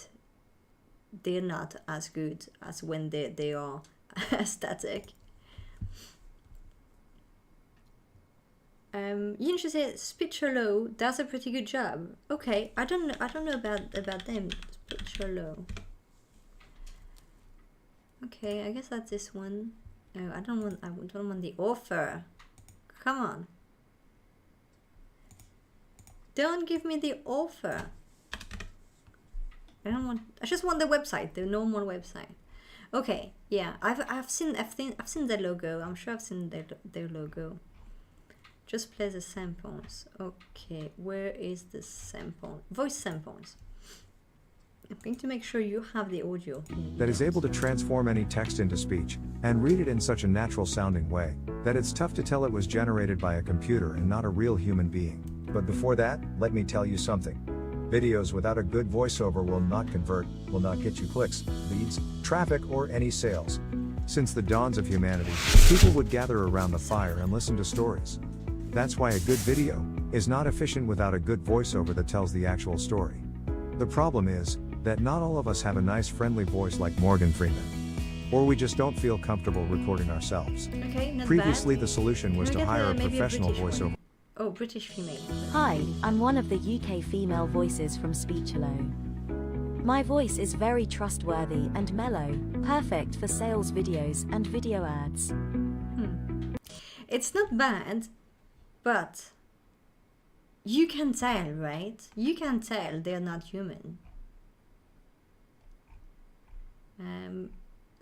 they're not as good as when they are static. You should say Speech Hello does a pretty good job. Okay, I don't know about them. Speech Hello. Okay, I guess that's this one. No, I don't want the offer. Come on. Don't give me the offer. I just want the website, the normal website. Okay, yeah, I've seen the logo. I'm sure I've seen their logo. Just play the samples. Okay, where is the sample? Voice samples. I'm going to make sure you have the audio. That is able to transform any text into speech, and read it in such a natural sounding way, that it's tough to tell it was generated by a computer and not a real human being. But before that, let me tell you something. Videos without a good voiceover will not convert, will not get you clicks, leads, traffic, or any sales. Since the dawns of humanity, people would gather around the fire and listen to stories. That's why a good video is not efficient without a good voiceover that tells the actual story. The problem is that not all of us have a nice friendly voice like Morgan Freeman. Or we just don't feel comfortable recording ourselves. Okay, not Previously bad. the solution was to hire a professional voiceover. Oh, British female. Hi, I'm one of the UK female voices from Speech Hello. My voice is very trustworthy and mellow, perfect for sales videos and video ads. It's not bad, but you can tell, right? You can tell they're not human.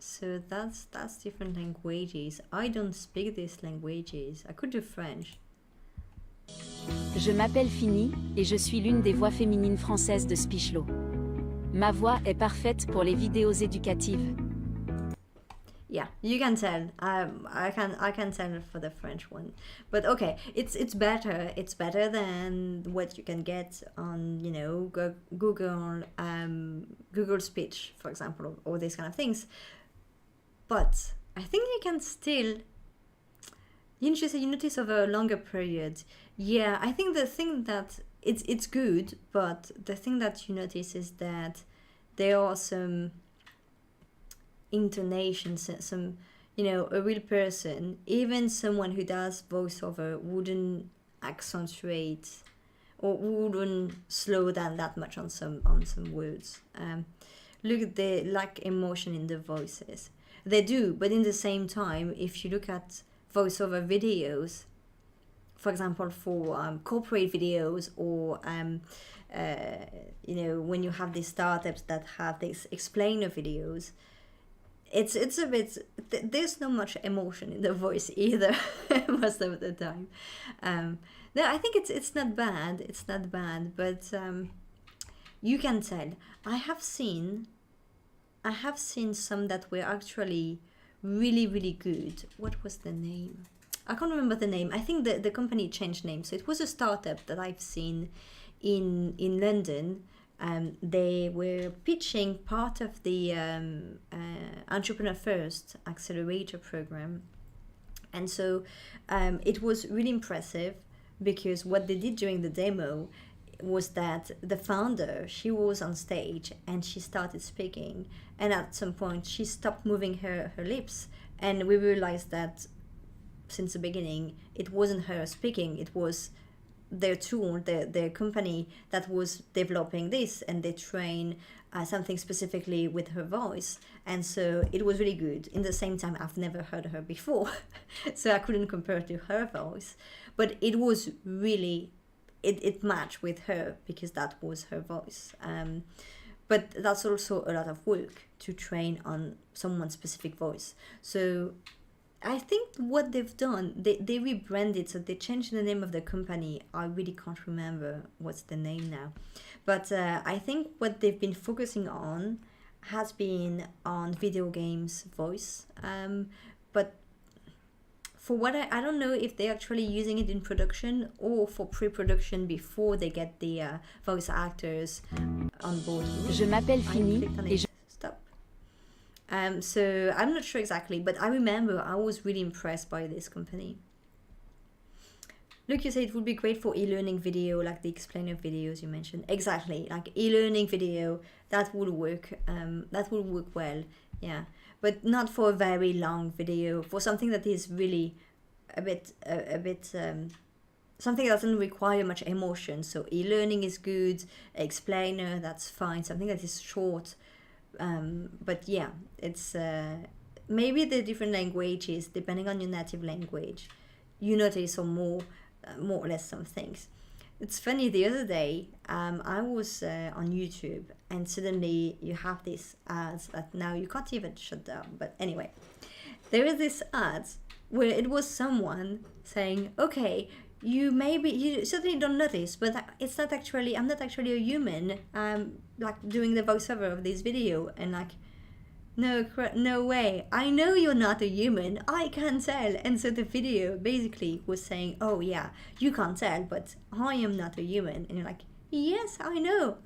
So that's different languages. I don't speak these languages. I could do French. Je m'appelle Fini et je suis l'une des voix féminines françaises de Speechlo. Ma voix est parfaite pour les vidéos éducatives. Yeah, you can tell. I can tell for the French one, but okay, it's better. It's better than what you can get on Google Google Speech, for example, or these kind of things. But I think you can still. You notice over a longer period. Yeah, I think the thing that it's good, but the thing that you notice is that there are some intonations, some a real person, even someone who does voiceover wouldn't accentuate or wouldn't slow down that much on some words. Look, they lack emotion in the voices. They do, but in the same time, if you look at voiceover videos, for example, for corporate videos, or when you have these startups that have these explainer videos, it's a bit, there's not much emotion in the voice either most of the time. No, I think it's not bad. It's not bad, but you can tell. I have seen some that were actually really, really good. What was the name? I can't remember the name. I think the company changed name. So it was a startup that I've seen in London. They were pitching part of the Entrepreneur First Accelerator program. And so it was really impressive, because what they did during the demo was that the founder, she was on stage and she started speaking, and at some point she stopped moving her lips, and we realized that since the beginning it wasn't her speaking, it was their tool, their company that was developing this, and they train something specifically with her voice. And so it was really good. In the same time, I've never heard her before, so I couldn't compare to her voice, but it was really, it matched with her because that was her voice. But that's also a lot of work to train on someone's specific voice. So I think what they've done, they rebranded, so they changed the name of the company. I really can't remember what's the name now. But I think what they've been focusing on has been on video games voice. But for what I don't know if they're actually using it in production or for pre-production before they get the voice actors on board. Je m'appelle Fini et je... Stop. So I'm not sure exactly, but I remember I was really impressed by this company. Look, you say it would be great for e-learning video, like the explainer videos you mentioned. Exactly, like e-learning video, that would work. That would work well, yeah. But not for a very long video. For something that is really a bit something that doesn't require much emotion. So e-learning is good. Explainer, that's fine. Something that is short. But yeah, it's maybe the different languages, depending on your native language, you notice some more or less some things. It's funny, the other day I was on YouTube, and suddenly you have these ads that now you can't even shut down. But anyway, there is this ads where it was someone saying, okay, you certainly don't notice, but it's not actually, I'm not actually a human, like doing the voiceover of this video. And like, no way, I know you're not a human, I can tell. And so the video basically was saying, oh yeah, you can't tell, but I am not a human. And you're like, yes, I know.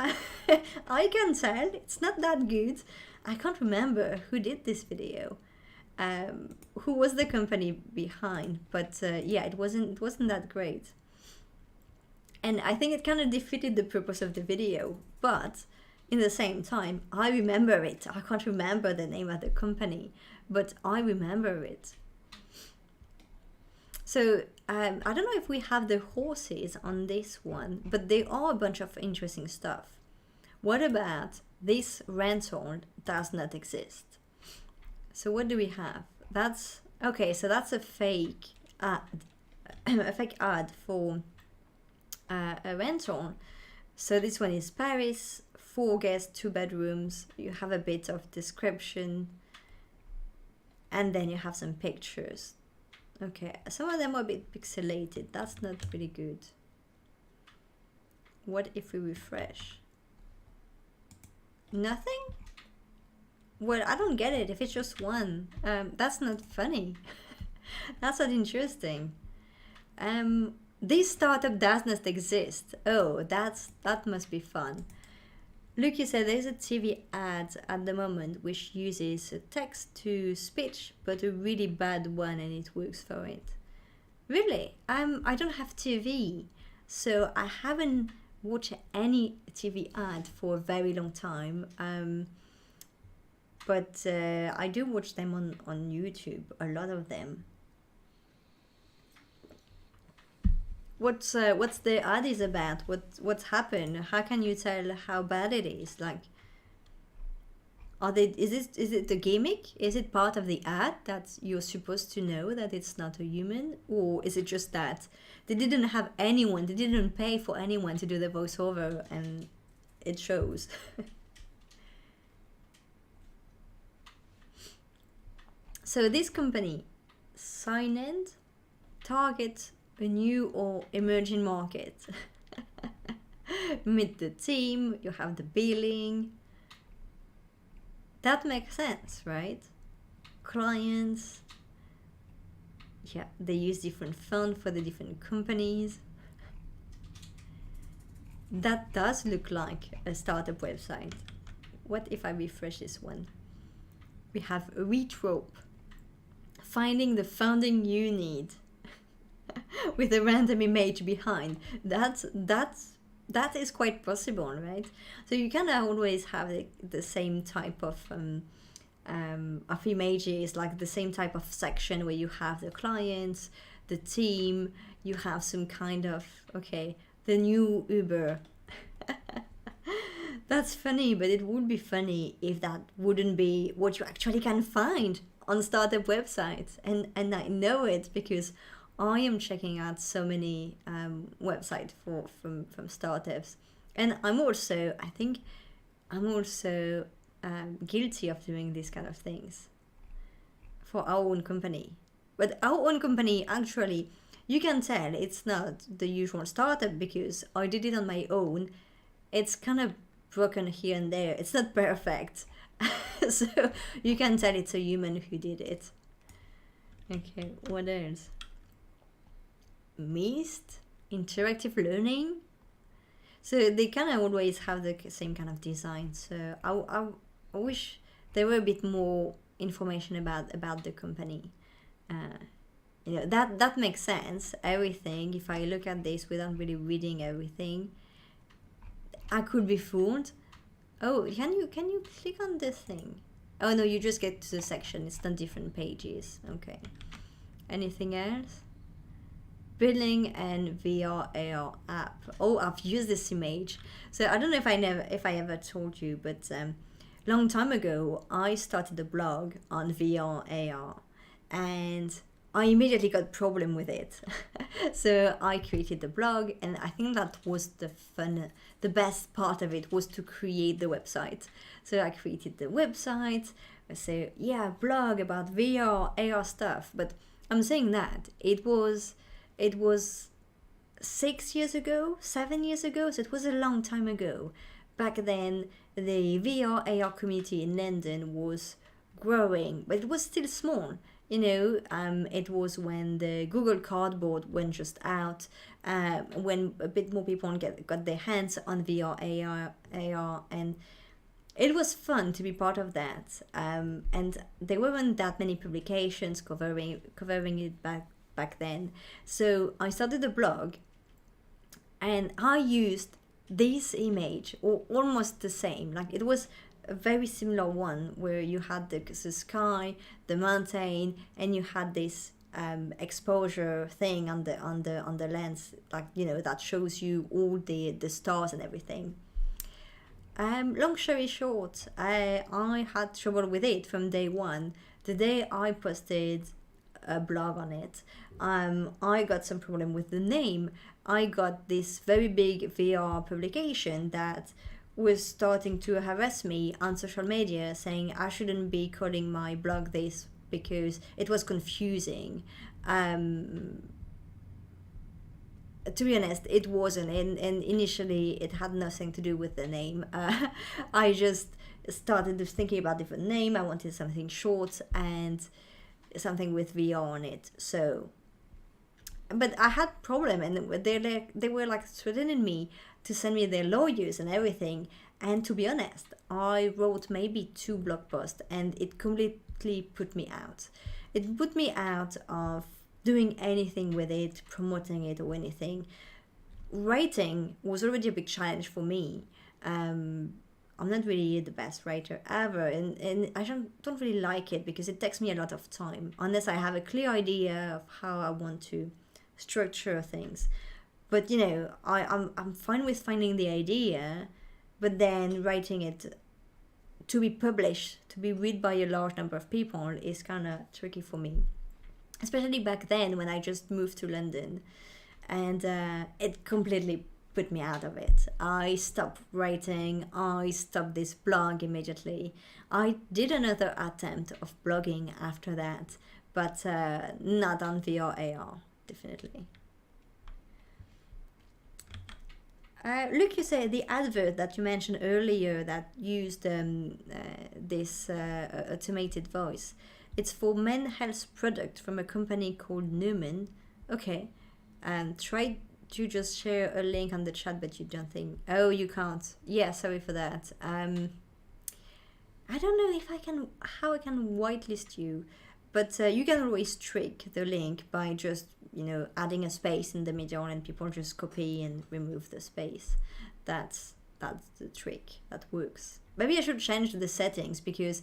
I can tell, it's not that good. I can't remember who did this video, who was the company behind, but yeah, it wasn't that great. And I think it kind of defeated the purpose of the video, but in the same time, I remember it. I can't remember the name of the company, but I remember it. So I don't know if we have the horses on this one, but there are a bunch of interesting stuff. What about this rental does not exist? So what do we have? That's okay. So that's a fake ad, a fake ad for a rental. So this one is Paris, 4 guests, 2 bedrooms. You have a bit of description. and then you have some pictures. Okay, some of them are a bit pixelated. That's not really good. What if we refresh? Nothing? Well, I don't get it. If it's just one, that's not funny. That's not interesting. This startup does not exist. Oh, that must be fun. Look, you said there's a TV ad at the moment which uses text to speech, but a really bad one, and it works for it. Really? I don't have TV, so I haven't watched any TV ad for a very long time. But I do watch them on YouTube, a lot of them. What's the ad is about? What's happened? How can you tell how bad it is? Like, is it the gimmick? Is it part of the ad that you're supposed to know that it's not a human, or is it just that they didn't have anyone, they didn't pay for anyone to do the voiceover, and it shows? So this company, Signend, targets a new or emerging market. Meet the team, you have the billing. That makes sense, right? Clients. Yeah, they use different funds for the different companies. That does look like a startup website. What if I refresh this one? We have a reach rope. Finding the funding you need. With a random image behind. That is quite possible, right? So you can always have the same type of images, like the same type of section where you have the clients, the team, you have some kind of, okay, the new Uber. That's funny, but it would be funny if that wouldn't be what you actually can find on startup websites. And I know it because I am checking out so many websites from startups, and I'm also guilty of doing these kind of things for our own company. But our own company, actually, you can tell it's not the usual startup because I did it on my own. It's kind of broken here and there. It's not perfect. So you can tell it's a human who did it. Okay, what else? Mist, interactive learning. So they kind of always have the same kind of design. So I wish there were a bit more information about the company. That makes sense. Everything. If I look at this without really reading everything, I could be fooled. Oh, can you click on this thing? Oh no, you just get to the section. It's on different pages. Okay. Anything else? Billing and VR AR app. Oh, I've used this image. So I don't know if I ever told you, but long time ago I started a blog on VR AR, and I immediately got problem with it. So I created the blog, and I think that was the best part of it was to create the website. So I created the website. I say, yeah, blog about VR AR stuff. But I'm saying that it was 6 years ago, 7 years ago, so it was a long time ago. Back then, the VR AR community in London was growing, but it was still small. It was when the Google Cardboard went just out, when a bit more people got their hands on VR AR, and it was fun to be part of that. And there weren't that many publications covering it back then. So I started a blog, and I used this image, or almost the same. Like, it was a very similar one where you had the sky, the mountain, and you had this exposure thing on the lens, like, that shows you all the stars and everything. Long story short, I had trouble with it from day one. The day I posted a blog on it, I got some problem with the name. I got this very big VR publication that was starting to harass me on social media, saying I shouldn't be calling my blog this because it was confusing. To be honest, it wasn't, and initially it had nothing to do with the name. I just started thinking about different name. I wanted something short and something with VR on it. So, but I had problem, and they were like threatening me to send me their lawyers and everything. And to be honest, I wrote maybe 2 blog posts, and it completely put me out. It put me out of doing anything with it, promoting it or anything. Writing was already a big challenge for me. I'm not really the best writer ever, and I don't really like it because it takes me a lot of time unless I have a clear idea of how I want to structure things. But you know, I'm fine with finding the idea, but then writing it to be published, to be read by a large number of people is kind of tricky for me. Especially back then when I just moved to London, and it completely put me out of it. I stopped writing, I stopped this blog immediately. I did another attempt of blogging after that, but not on VR AR, definitely. Look, you say the advert that you mentioned earlier that used this automated voice. It's for men's health product from a company called Newman. Okay. Try to just share a link on the chat, but you don't think... Oh, you can't. Yeah, sorry for that. I don't know if I can... how I can whitelist you. But you can always trick the link by just, you know, adding a space in the middle and people just copy and remove the space. That's the trick. That works. Maybe I should change the settings because...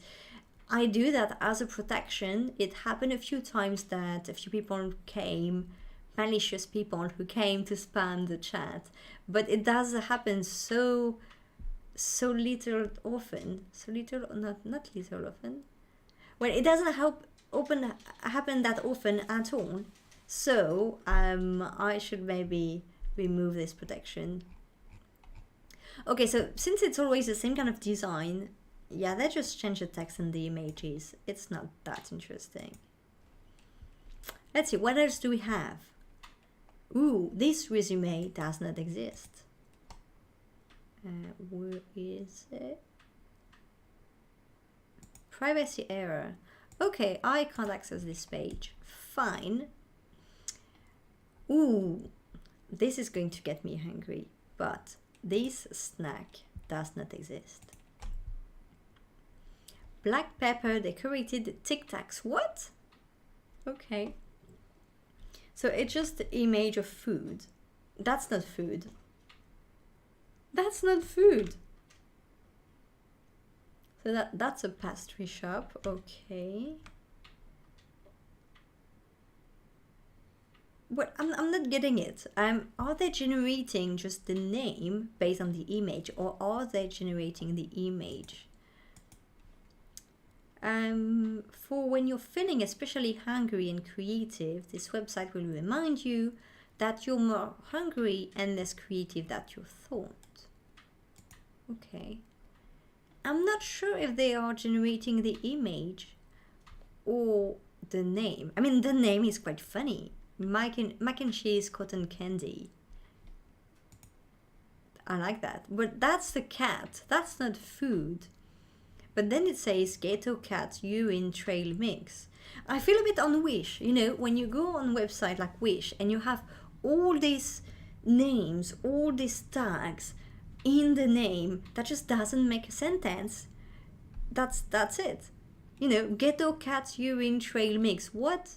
I do that as a protection. It happened a few times that a few people came, malicious people who came to spam the chat, but it does happen so little often. So little, not little often. Well, it doesn't happen that often at all. So I should maybe remove this protection. Okay, so since it's always the same kind of design. Yeah, they just change the text and the images. It's not that interesting. Let's see, what else do we have? Ooh, this resume does not exist. Where is it? Privacy error. Okay, I can't access this page. Fine. Ooh, this is going to get me hungry. But this snack does not exist. Black pepper decorated Tic Tacs. What? Okay. So it's just the image of food. That's not food. That's not food. So that's a pastry shop. Okay. But I'm not getting it. Are they generating just the name based on the image, or are they generating the image? For when you're feeling especially hungry and creative, this website will remind you that you're more hungry and less creative than you thought. Okay. I'm not sure if they are generating the image or the name. I mean, the name is quite funny. Mac and cheese cotton candy. I like that. But that's the cat. That's not food. But then it says Ghetto Cat Urine Trail Mix. I feel a bit on Wish. You know, when you go on a website like Wish and you have all these names, all these tags in the name, that just doesn't make a sentence. That's it. You know, Ghetto Cat Urine Trail Mix. What?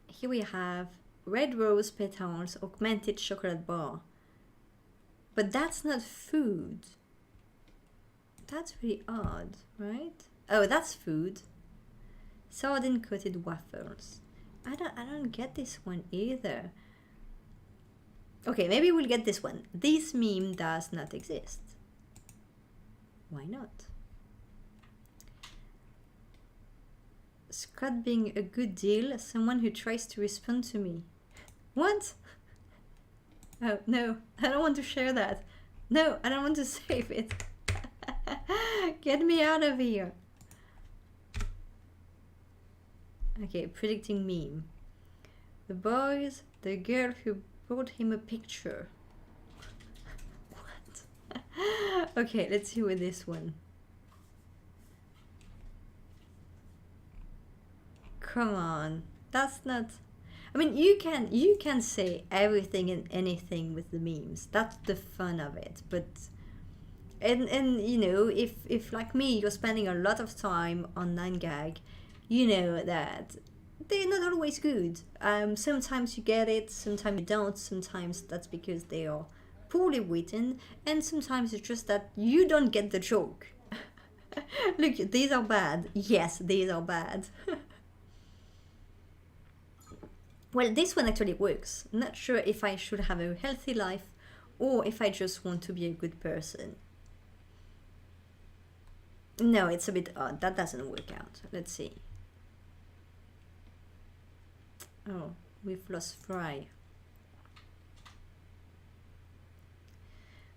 Here we have Red Rose Petals Augmented Chocolate Bar. But that's not food. That's really odd, right? Oh, that's food. Sardine coated waffles. I don't get this one either. Okay, maybe we'll get this one. This meme does not exist. Why not? Scott being a good deal, someone who tries to respond to me. What? Oh, no, I don't want to share that. No, I don't want to save it. Get me out of here. Okay, predicting meme. The girl who brought him a picture. What? Okay, let's see with this one. Come on, that's not. I mean, you can say everything and anything with the memes. That's the fun of it. But and you know, if like me, you're spending a lot of time on 9gag, you know that they're not always good. Sometimes you get it, sometimes you don't. Sometimes that's because they are poorly written, and sometimes it's just that you don't get the joke. Look, these are bad. Yes, these are bad. Well, this one actually works. I'm not sure if I should have a healthy life or if I just want to be a good person. No, it's a bit odd. That doesn't work out. Let's see. Oh, we've lost Fry.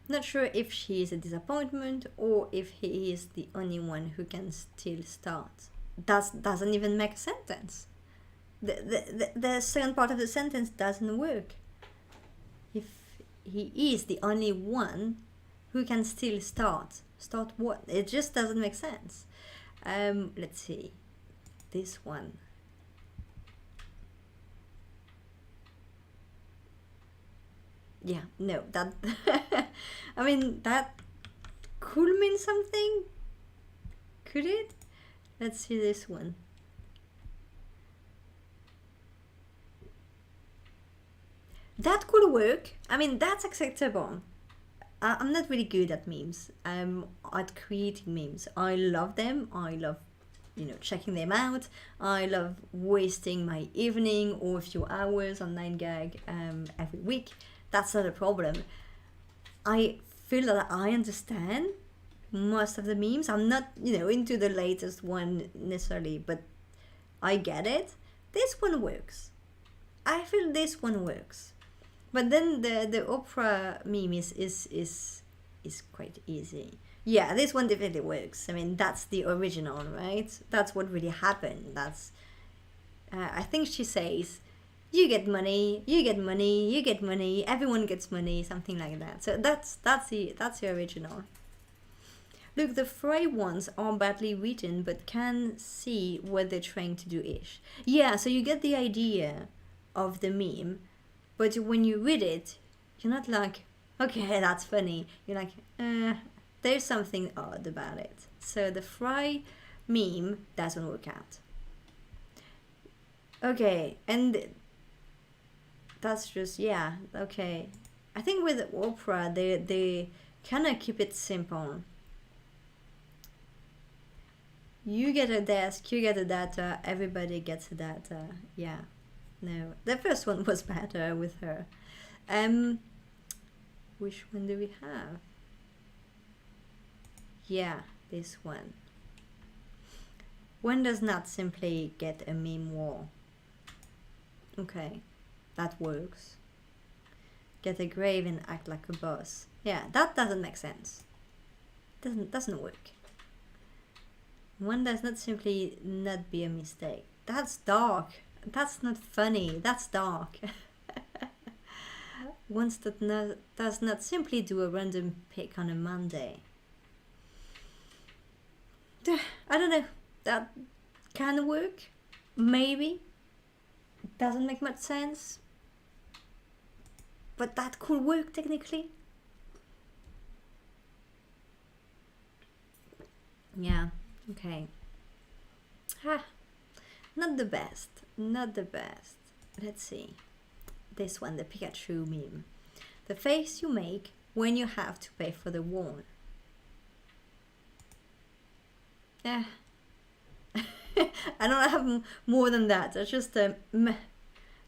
Not sure if she is a disappointment or if he is the only one who can still start. That doesn't even make a sentence. The second part of the sentence doesn't work. If he is the only one who can still start what? It just doesn't make sense. Let's see. This one. Yeah, no, that I mean, that could mean something. Could it? Let's see this one. That could work. I mean, that's acceptable. I'm not really good at memes. I'm at creating memes. I love them. I love, checking them out. I love wasting my evening or a few hours on 9gag every week. That's not a problem. I feel that I understand most of the memes. I'm not, into the latest one necessarily, but I get it. This one works. I feel this one works. But then the opera meme is quite easy. Yeah, this one definitely works. I mean, that's the original, right? That's what really happened. That's I think she says, you get money, you get money, you get money, everyone gets money, something like that. So that's the original. Look, the Fry ones are badly written, but can see what they're trying to do ish. Yeah, so you get the idea of the meme, but when you read it, you're not like, okay, that's funny. You're like, there's something odd about it. So the Fry meme doesn't work out. Okay, and that's just, yeah, okay. I think with opera, they kind of keep it simple. You get a desk, you get a data, everybody gets a data. Yeah, no, the first one was better with her. Which one do we have? Yeah, this one. One does not simply get a meme wall. Okay, that works. Get a grave and act like a boss. Yeah, that doesn't make sense. Doesn't work. One does not simply not be a mistake. That's dark. That's not funny. That's dark. One does not simply do a random pick on a Monday. I don't know. That can work. Maybe. Doesn't make much sense. But that could work technically. Yeah. Okay. Not the best. Not the best. Let's see. This one, the Pikachu meme. The face you make when you have to pay for the wall. I don't have more than that. It's just meh.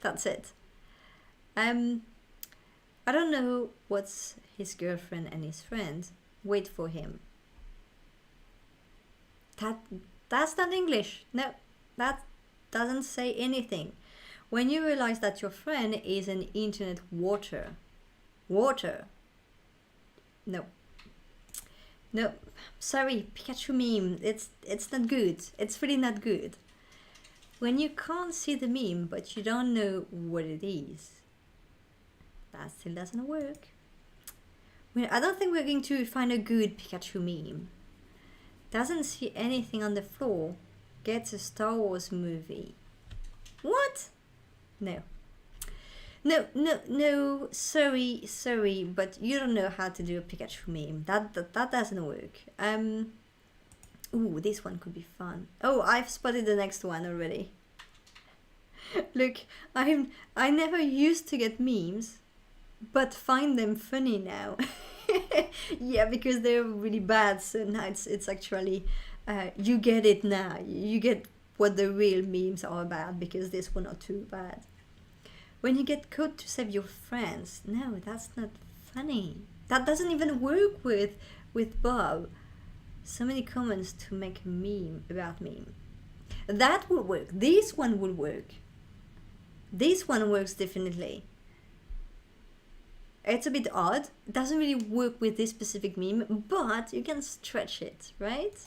That's it. I don't know what's his girlfriend and his friend. Wait for him. That's not English. No, that doesn't say anything. When you realize that your friend is an internet water. No, sorry, Pikachu meme. It's not good. It's really not good. when you can't see the meme but you don't know what it is, that still doesn't work. I don't think we're going to find a good Pikachu meme. Doesn't see anything on the floor. Gets a Star Wars movie. What? No. No, sorry, but you don't know how to do a Pikachu meme. That doesn't work. Ooh, this one could be fun. Oh, I've spotted the next one already. Look, I never used to get memes, but find them funny now. Yeah, because they're really bad, so now it's actually, you get it now. You get what the real memes are about, because this one are too bad. When you get code to save your friends, no, that's not funny. That doesn't even work with Bob. So many comments to make a meme about meme. That will work. This one will work. This one works definitely. It's a bit odd. It doesn't really work with this specific meme, but you can stretch it, right?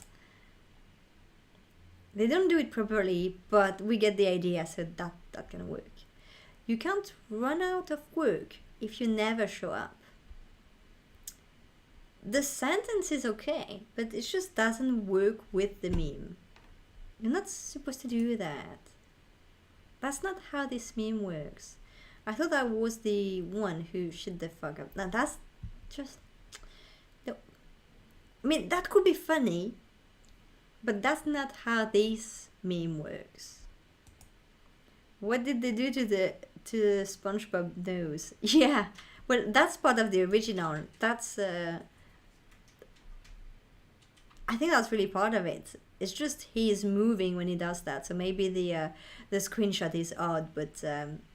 They don't do it properly, but we get the idea, so that can work. You can't run out of work if you never show up. The sentence is okay, but it just doesn't work with the meme. You're not supposed to do that. That's not how this meme works. I thought I was the one who shut the fuck up. Now that's just... No. I mean, that could be funny, but that's not how this meme works. What did they do to the SpongeBob nose? Yeah, well, that's part of the original. That's I think that's really part of it. It's just he is moving when he does that, so maybe the screenshot is odd, but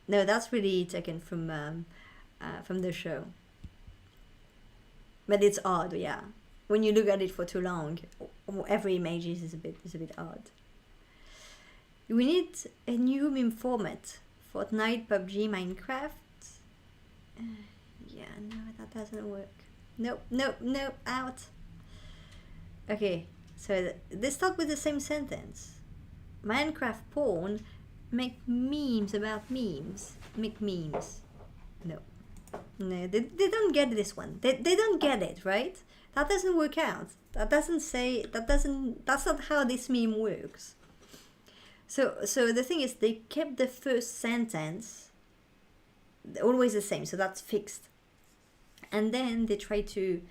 no, that's really taken from the show. But it's odd, yeah. When you look at it for too long, every image is a bit odd. We need a new meme format. Fortnite, PUBG, Minecraft. Yeah, no, that doesn't work. No, out. Okay, so they start with the same sentence. Minecraft porn, make memes about memes. Make memes. No, they don't get this one. They don't get it, right? That doesn't work out. That's not how this meme works. So the thing is, they kept the first sentence always the same, so that's fixed. And then they try to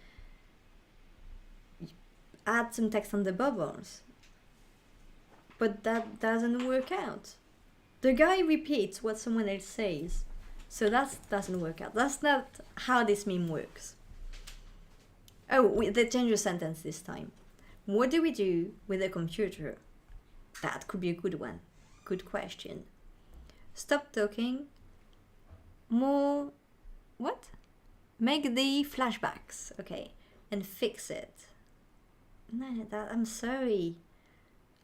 add some text on the bubbles. But that doesn't work out. The guy repeats what someone else says, so that doesn't work out. That's not how this meme works. Oh, they changed the sentence this time. What do we do with a computer? That could be a good one. Good question. Stop talking. More... What? Make the flashbacks. Okay. And fix it. No, I'm sorry.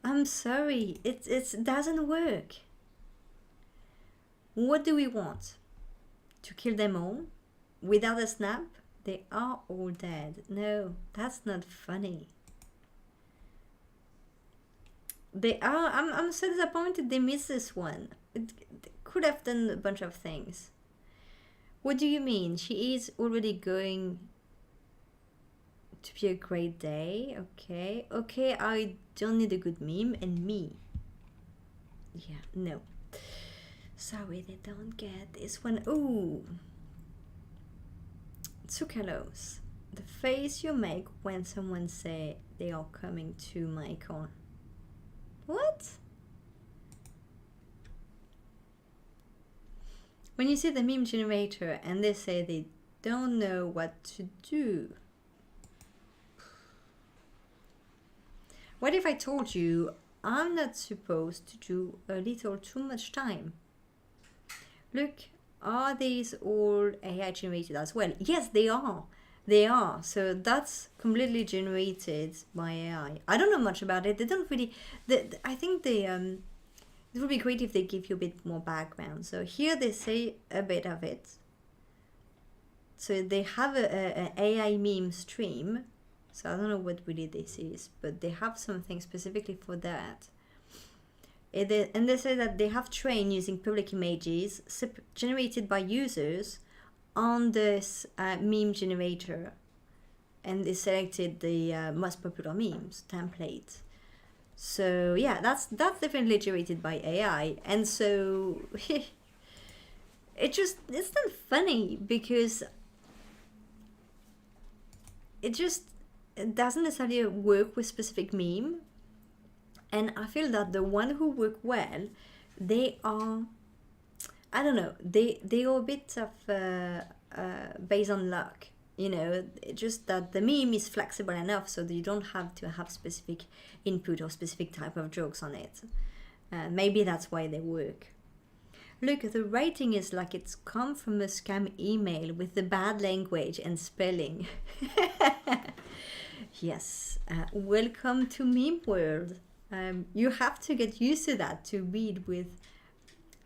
It doesn't work. What do we want? To kill them all? Without a snap? They are all dead. No, that's not funny. They are. I'm so disappointed they missed this one. They could have done a bunch of things. What do you mean? She is already going to be a great day. Okay, I don't need a good meme and me. Yeah, no. Sorry, they don't get this one. Ooh. Tsukalos. The face you make when someone say they are coming to my car. What? When you see the meme generator and they say they don't know what to do. What if I told you I'm not supposed to do a little too much time? Look, are these all AI generated as well? Yes, they are. They are. So that's completely generated by AI. I don't know much about it. They don't really... I think they... it would be great if they give you a bit more background. So here they say a bit of it. So they have an AI meme stream. So I don't know what really this is, but they have something specifically for that. And they say that they have trained using public images generated by users on this meme generator, and they selected the most popular memes template. So yeah, that's definitely generated by AI, and so it's not funny because it doesn't necessarily work with specific meme. And I feel that the one who work well, they are, I don't know, they are a bit of based on luck. Just that the meme is flexible enough so that you don't have to have specific input or specific type of jokes on it. Maybe that's why they work. Look, the writing is like it's come from a scam email with the bad language and spelling. Yes, welcome to meme world. You have to get used to that, to read with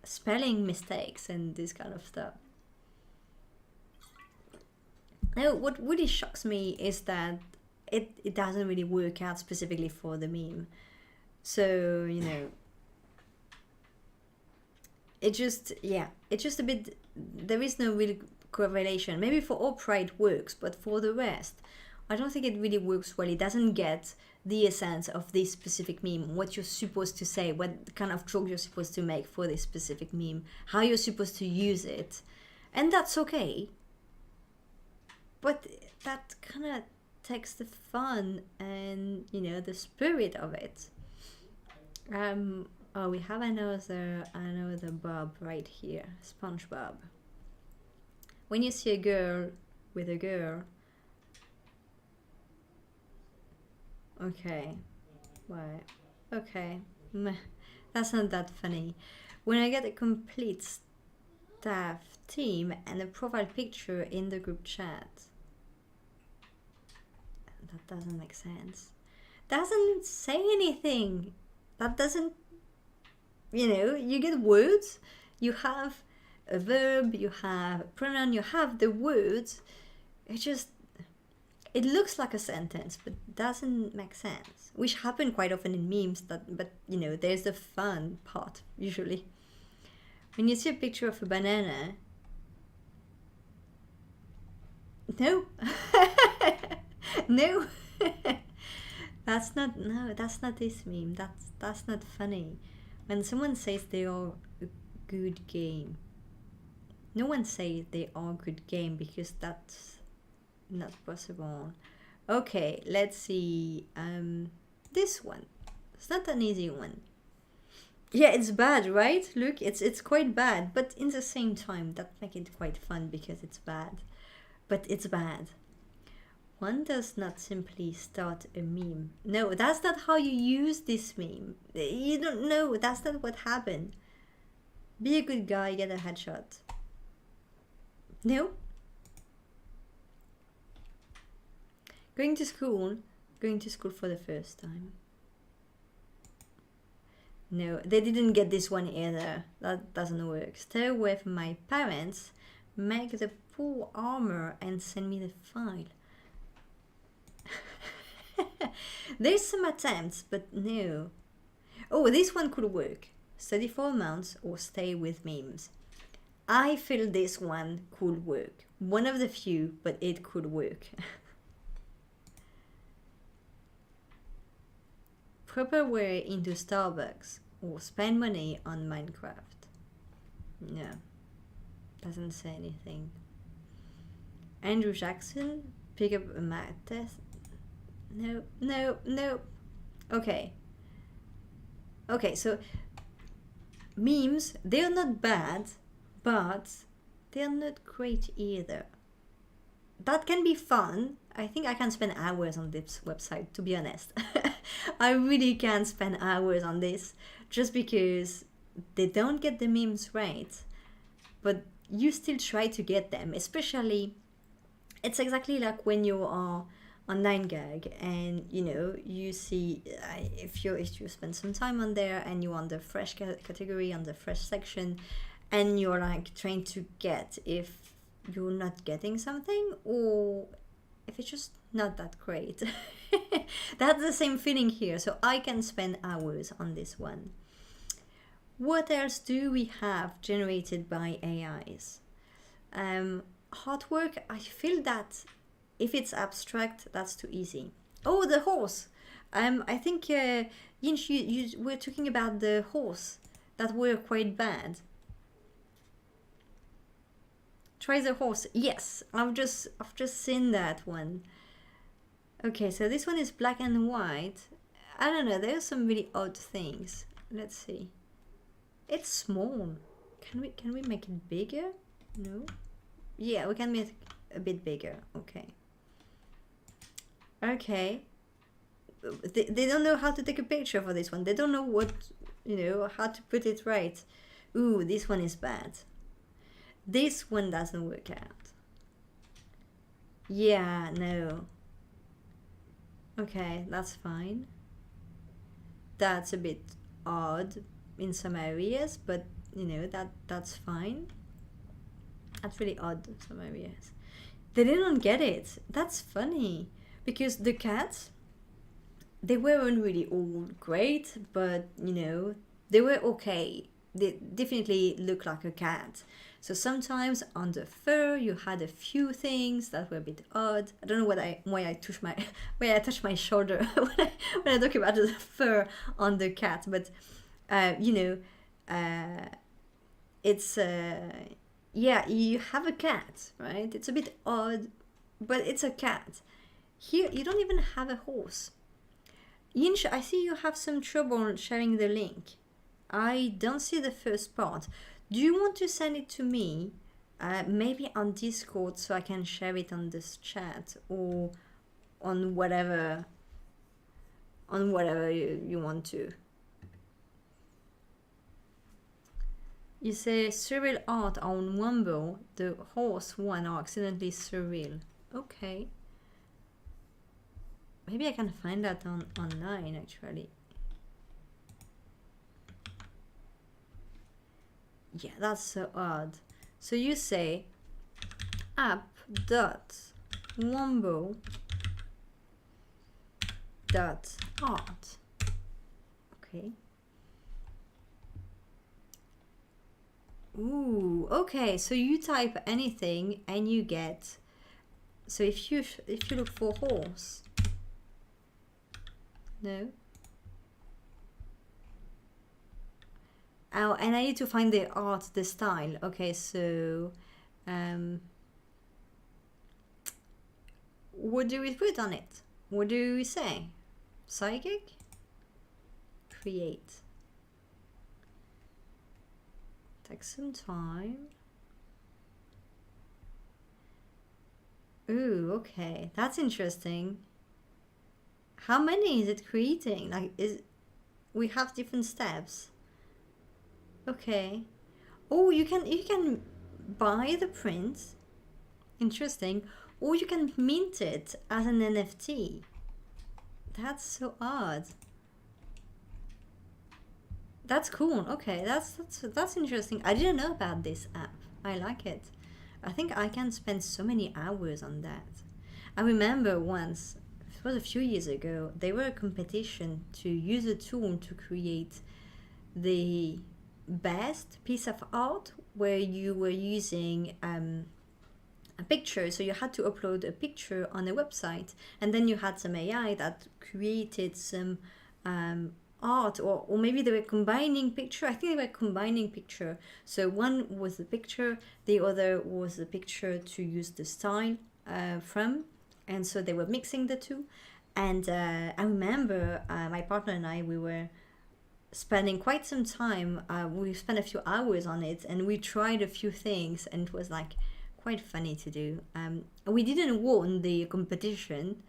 spelling mistakes and this kind of stuff. Now, what really shocks me is that it doesn't really work out specifically for the meme. So, it's just a bit, there is no real correlation. Maybe for Oprah it works, but for the rest, I don't think it really works well. It doesn't get the essence of this specific meme, what you're supposed to say, what kind of joke you're supposed to make for this specific meme, how you're supposed to use it. And that's okay. But that kind of takes the fun and, the spirit of it. Oh, we have another Bob right here, SpongeBob. When you see a girl with a girl, okay, why? Okay, meh, that's not that funny. When I get a complete staff team and a profile picture in the group chat, that doesn't make sense. Doesn't say anything. That doesn't, you get words, you have a verb, you have a pronoun, you have the words. It looks like a sentence, but doesn't make sense, which happen quite often in memes. But there's the fun part usually. When you see a picture of a banana, no, no, that's not this meme. That's not funny. When someone says they are a good game, no one says they are a good game because that's not possible. Okay, let's see. This one. It's not an easy one. Yeah, it's bad, right? Look, it's quite bad, but in the same time, that makes it quite fun because it's bad. But it's bad. One does not simply start a meme. No, that's not how you use this meme. You don't know. That's not what happened. Be a good guy, get a headshot. No. Going to school for the first time. No, they didn't get this one either. That doesn't work. Stay away from my parents. Make the poor armor and send me the file. There's some attempts, but no. Oh, this one could work. Study for months or stay with memes. I feel this one could work. One of the few, but it could work. Proper way into Starbucks or spend money on Minecraft. No, doesn't say anything. Andrew Jackson, pick up a math test. No. Okay, so memes, they're not bad, but they're not great either. That can be fun. I think I can spend hours on this website, to be honest. I really can spend hours on this just because they don't get the memes right, but you still try to get them. Especially, it's exactly like when you are on 9gag and you see if you spend some time on there and you're on the fresh category, on the fresh section, and you're like trying to get if you're not getting something or if it's just not that great. That's the same feeling here. So I can spend hours on this one. What else do we have generated by AIs? Artwork, I feel that if it's abstract, that's too easy. Oh, the horse. I think Yinch, you were talking about the horse that were quite bad. Try the horse. Yes, I've just seen that one. Okay, so this one is black and white. I don't know, there are some really odd things. Let's see. It's small. Can we make it bigger? No. Yeah, we can make it a bit bigger. Okay. Okay. They don't know how to take a picture for this one. They don't know what, how to put it right. Ooh, this one is bad. This one doesn't work out. Yeah, no. Okay, that's fine. That's a bit odd in some areas, but that's fine. That's really odd in some areas. They didn't get it. That's funny, because the cats, they weren't really all great, but they were okay. They definitely look like a cat. So sometimes on the fur you had a few things that were a bit odd. I don't know why I touch my shoulder when I talk about the fur on the cat, but it's yeah, you have a cat, right? It's a bit odd, but it's a cat. Here you don't even have a horse. Yinch, I see you have some trouble sharing the link. I don't see the first part. Do you want to send it to me, maybe on Discord, so I can share it on this chat, or on whatever you want to? You say surreal art on Wumbo. The horse one are accidentally surreal. Okay. Maybe I can find that online actually. Yeah, that's so odd. So you say app.wumbo.art. Okay. Ooh, okay. So you type anything and you get. So if you look for horse. No. Oh, and I need to find the art, the style. Okay, so what do we put on it? What do we say? Psychic? Create. Take some time. Ooh, okay, that's interesting. How many is it creating? Like, we have different steps. Okay. Oh, you can buy the print. Interesting. Or you can mint it as an NFT. That's so odd. That's cool. Okay, that's interesting. I didn't know about this app. I like it. I think I can spend so many hours on that. I remember once, it was a few years ago, there were a competition to use a tool to create the best piece of art, where you were using a picture. So you had to upload a picture on a website, and then you had some AI that created some art, or maybe they were combining picture. I think they were combining picture. So one was the picture, the other was the picture to use the style from, and so they were mixing the two. And I remember my partner and I, we were spending quite some time. We spent a few hours on it, and we tried a few things, and it was like quite funny to do. We didn't win the competition.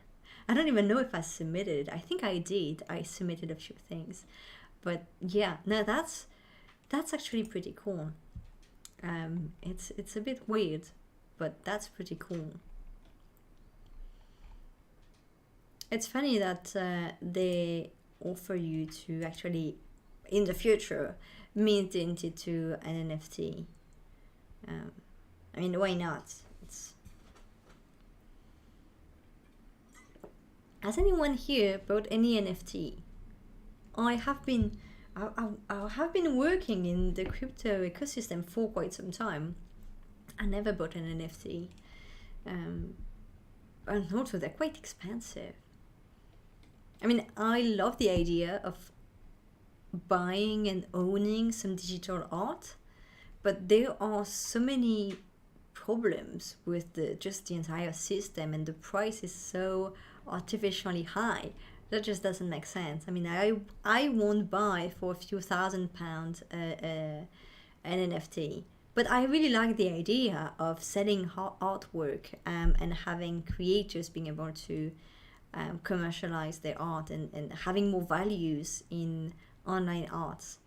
I don't even know if I submitted. I think I did. I submitted a few things, but yeah, no, that's actually pretty cool. It's a bit weird, but that's pretty cool. It's funny that they offer you to actually, in the future, mint into an NFT. I mean, why not? Has anyone here bought any NFT? I have been I have been working in the crypto ecosystem for quite some time. I never bought an NFT. And also, they're quite expensive. I mean, I love the idea of buying and owning some digital art, but there are so many problems with just the entire system, and the price is so artificially high that just doesn't make sense. I mean, I won't buy for a few £1,000 an NFT, but I really like the idea of selling artwork and having creators being able to commercialize their art and having more values in online arts.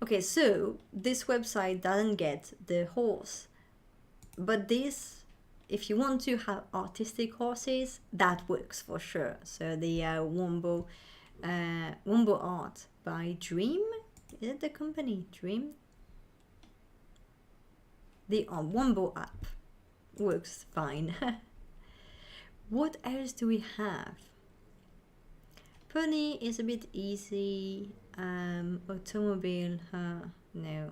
Okay, so this website doesn't get the horse, but this, if you want to have artistic horses, that works for sure. So the Wombo Art by Dream, is it the company Dream? The Wombo app works fine. What else do we have? Pony is a bit easy. Automobile, no.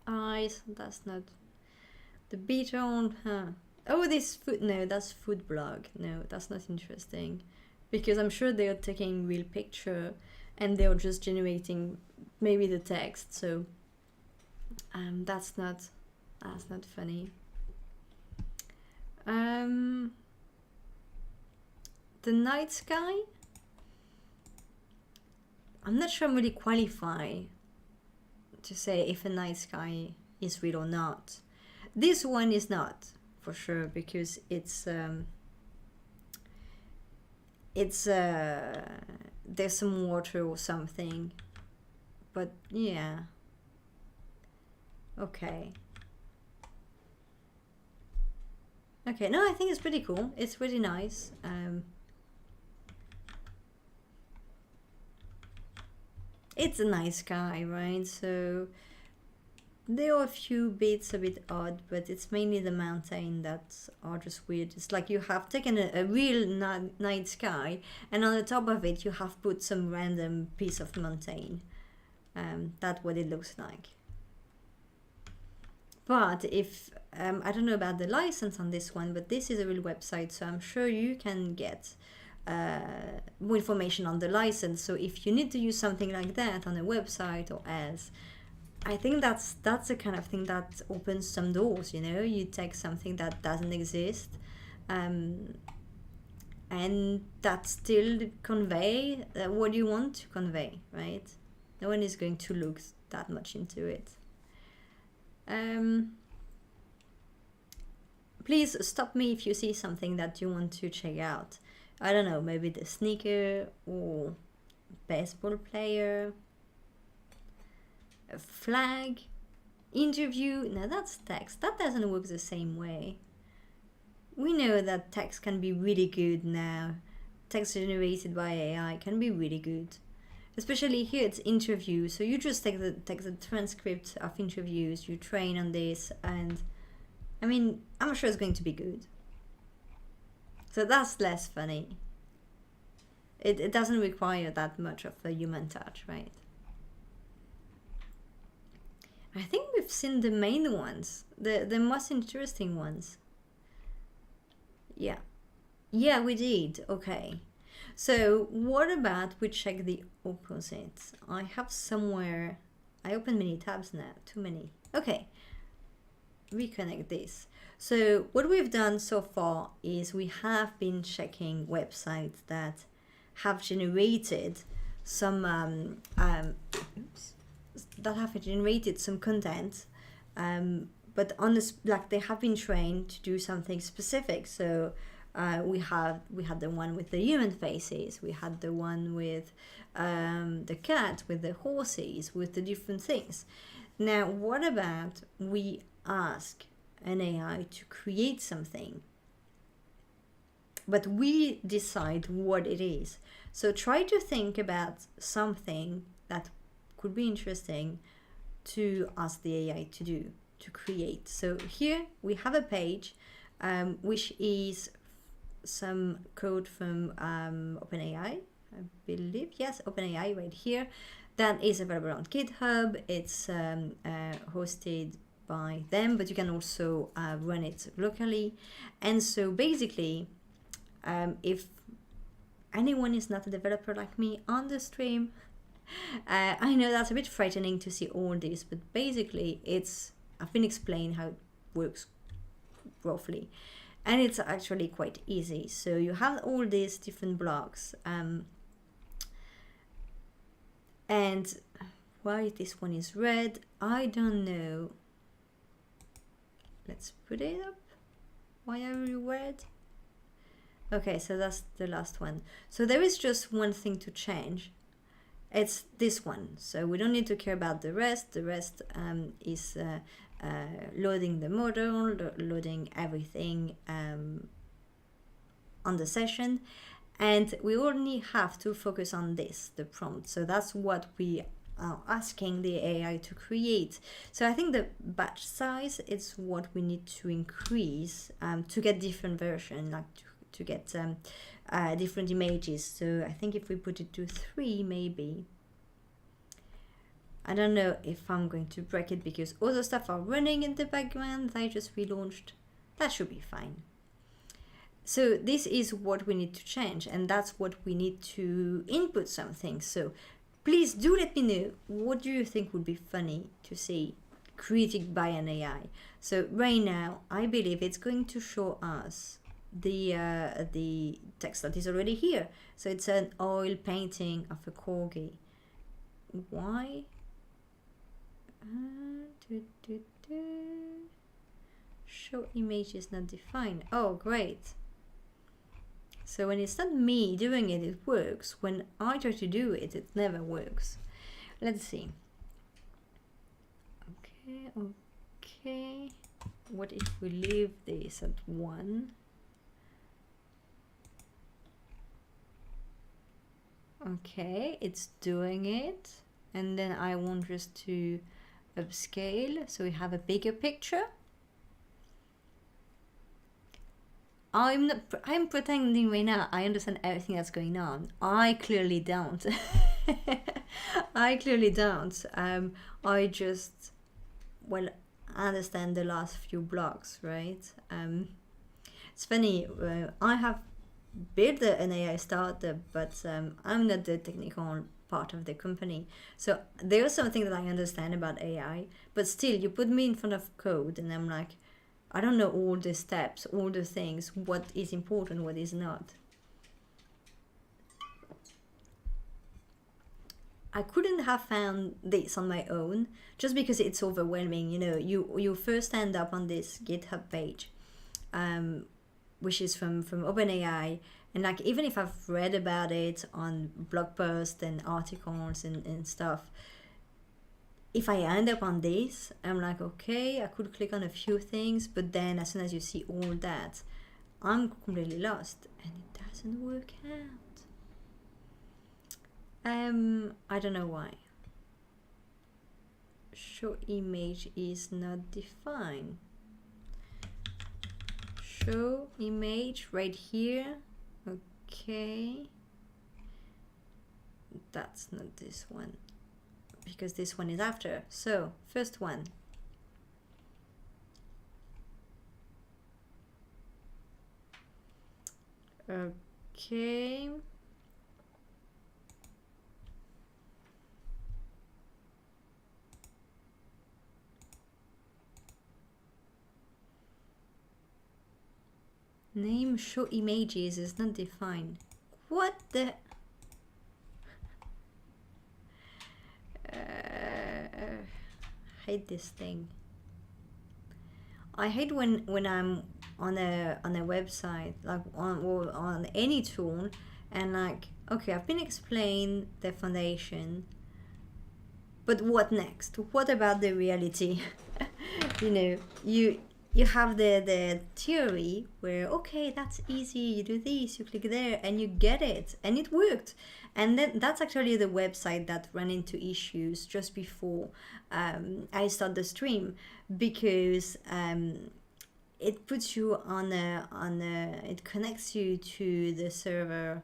Eyes, that's not. The Beetle, Oh, this food, no, that's food blog. No, that's not interesting. Because I'm sure they're taking real picture and they're just generating maybe the text, so that's not funny. The night sky, I'm not sure I'm really qualified to say if a night sky is real or not. This one is not, for sure, because it's there's some water or something, but yeah, okay. Okay, no, I think it's pretty cool. It's really nice. It's a nice guy, right? So there are a few bits a bit odd, but it's mainly the mountain that are just weird. It's like you have taken a real night sky, and on the top of it you have put some random piece of mountain. That's what it looks like. But if I don't know about the license on this one, but this is a real website, so I'm sure you can get more information on the license. So if you need to use something like that on a website or else, I think that's the kind of thing that opens some doors. You know, you take something that doesn't exist, and that still convey what you want to convey, right? No one is going to look that much into it. Please stop me if you see something that you want to check out. I don't know, maybe the sneaker or baseball player, a flag, interview. Now that's text. That doesn't work the same way. We know that text can be really good now. Text generated by AI can be really good. Especially here it's interview, so you just take the transcript of interviews, you train on this, and I mean, I'm sure it's going to be good. So that's less funny. It doesn't require that much of a human touch, right? I think we've seen the main ones, the most interesting ones. Yeah, we did. Okay. So what about we check the opposite? I have somewhere, I opened many tabs now, too many. Okay, reconnect this. So what we've done so far is we have been checking websites that have generated some some content, but on this, like, they have been trained to do something specific. So we had the one with the human faces, we had the one with the cat, with the horses, with the different things. Now, what about we ask an AI to create something, but we decide what it is? So try to think about something that could be interesting to ask the AI to do, to create. So here we have a page which is some code from OpenAI, I believe, yes, OpenAI right here. That is available on GitHub. It's hosted by them, but you can also run it locally. And so basically, if anyone is not a developer like me on the stream, I know that's a bit frightening to see all this, but basically I've been explaining how it works roughly, and it's actually quite easy. So you have all these different blocks, and why this one is red, I don't know. Let's put it up. Why are you red? Okay, so that's the last one. So there is just one thing to change. It's this one. So we don't need to care about the rest. The rest is loading the model, loading everything on the session. And we only have to focus on this, the prompt. So that's what we are asking the AI to create. So I think the batch size is what we need to increase to get different version, like to get different images. So I think if we put it to 3, maybe. I don't know if I'm going to break it because other stuff are running in the background. I just relaunched. That should be fine. So this is what we need to change, and that's what we need to input something. So please do let me know, what do you think would be funny to see created by an AI? So right now, I believe it's going to show us the text that is already here. So it's an oil painting of a corgi. Why? Show image is not defined. Oh, great. So when it's not me doing it, it works. When I try to do it, it never works. Let's see. Okay. What if we leave this at 1? Okay, it's doing it. And then I want just to upscale so we have a bigger picture. I'm pretending right now I understand everything that's going on. I clearly don't. I clearly don't. I just, well, understand the last few blocks, right? It's funny, I have built an AI startup, but I'm not the technical part of the company. So there's something that I understand about AI, but still you put me in front of code and I'm like, I don't know all the steps, all the things, what is important, what is not. I couldn't have found this on my own just because it's overwhelming. You know, you first end up on this GitHub page, which is from OpenAI. And like, even if I've read about it on blog posts and articles and stuff, if I end up on this, I'm like, okay, I could click on a few things, but then as soon as you see all that, I'm completely lost and it doesn't work out. I don't know why. Show image is not defined. Show image right here. Okay. That's not this one, because this one is after. So first one. Okay. Name show images is not defined. What the? Hate this thing. I hate when I'm on a website, like on any tool, and like, okay, I've been explained the foundation, but what next? What about the reality? You know, you have the theory where, okay, that's easy, you do this, you click there and you get it, and it worked. And then that's actually the website that ran into issues just before I start the stream, because it puts you on a it connects you to the server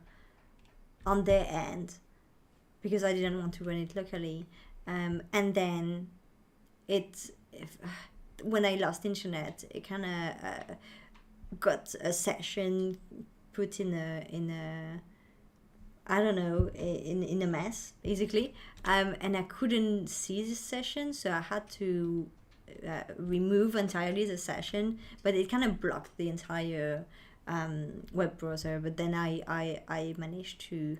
on their end because I didn't want to run it locally. And then when I lost internet, it kind of got a session put in a I don't know, in a mess, basically. And I couldn't see this session, so I had to remove entirely the session, but it kind of blocked the entire web browser. But then I managed to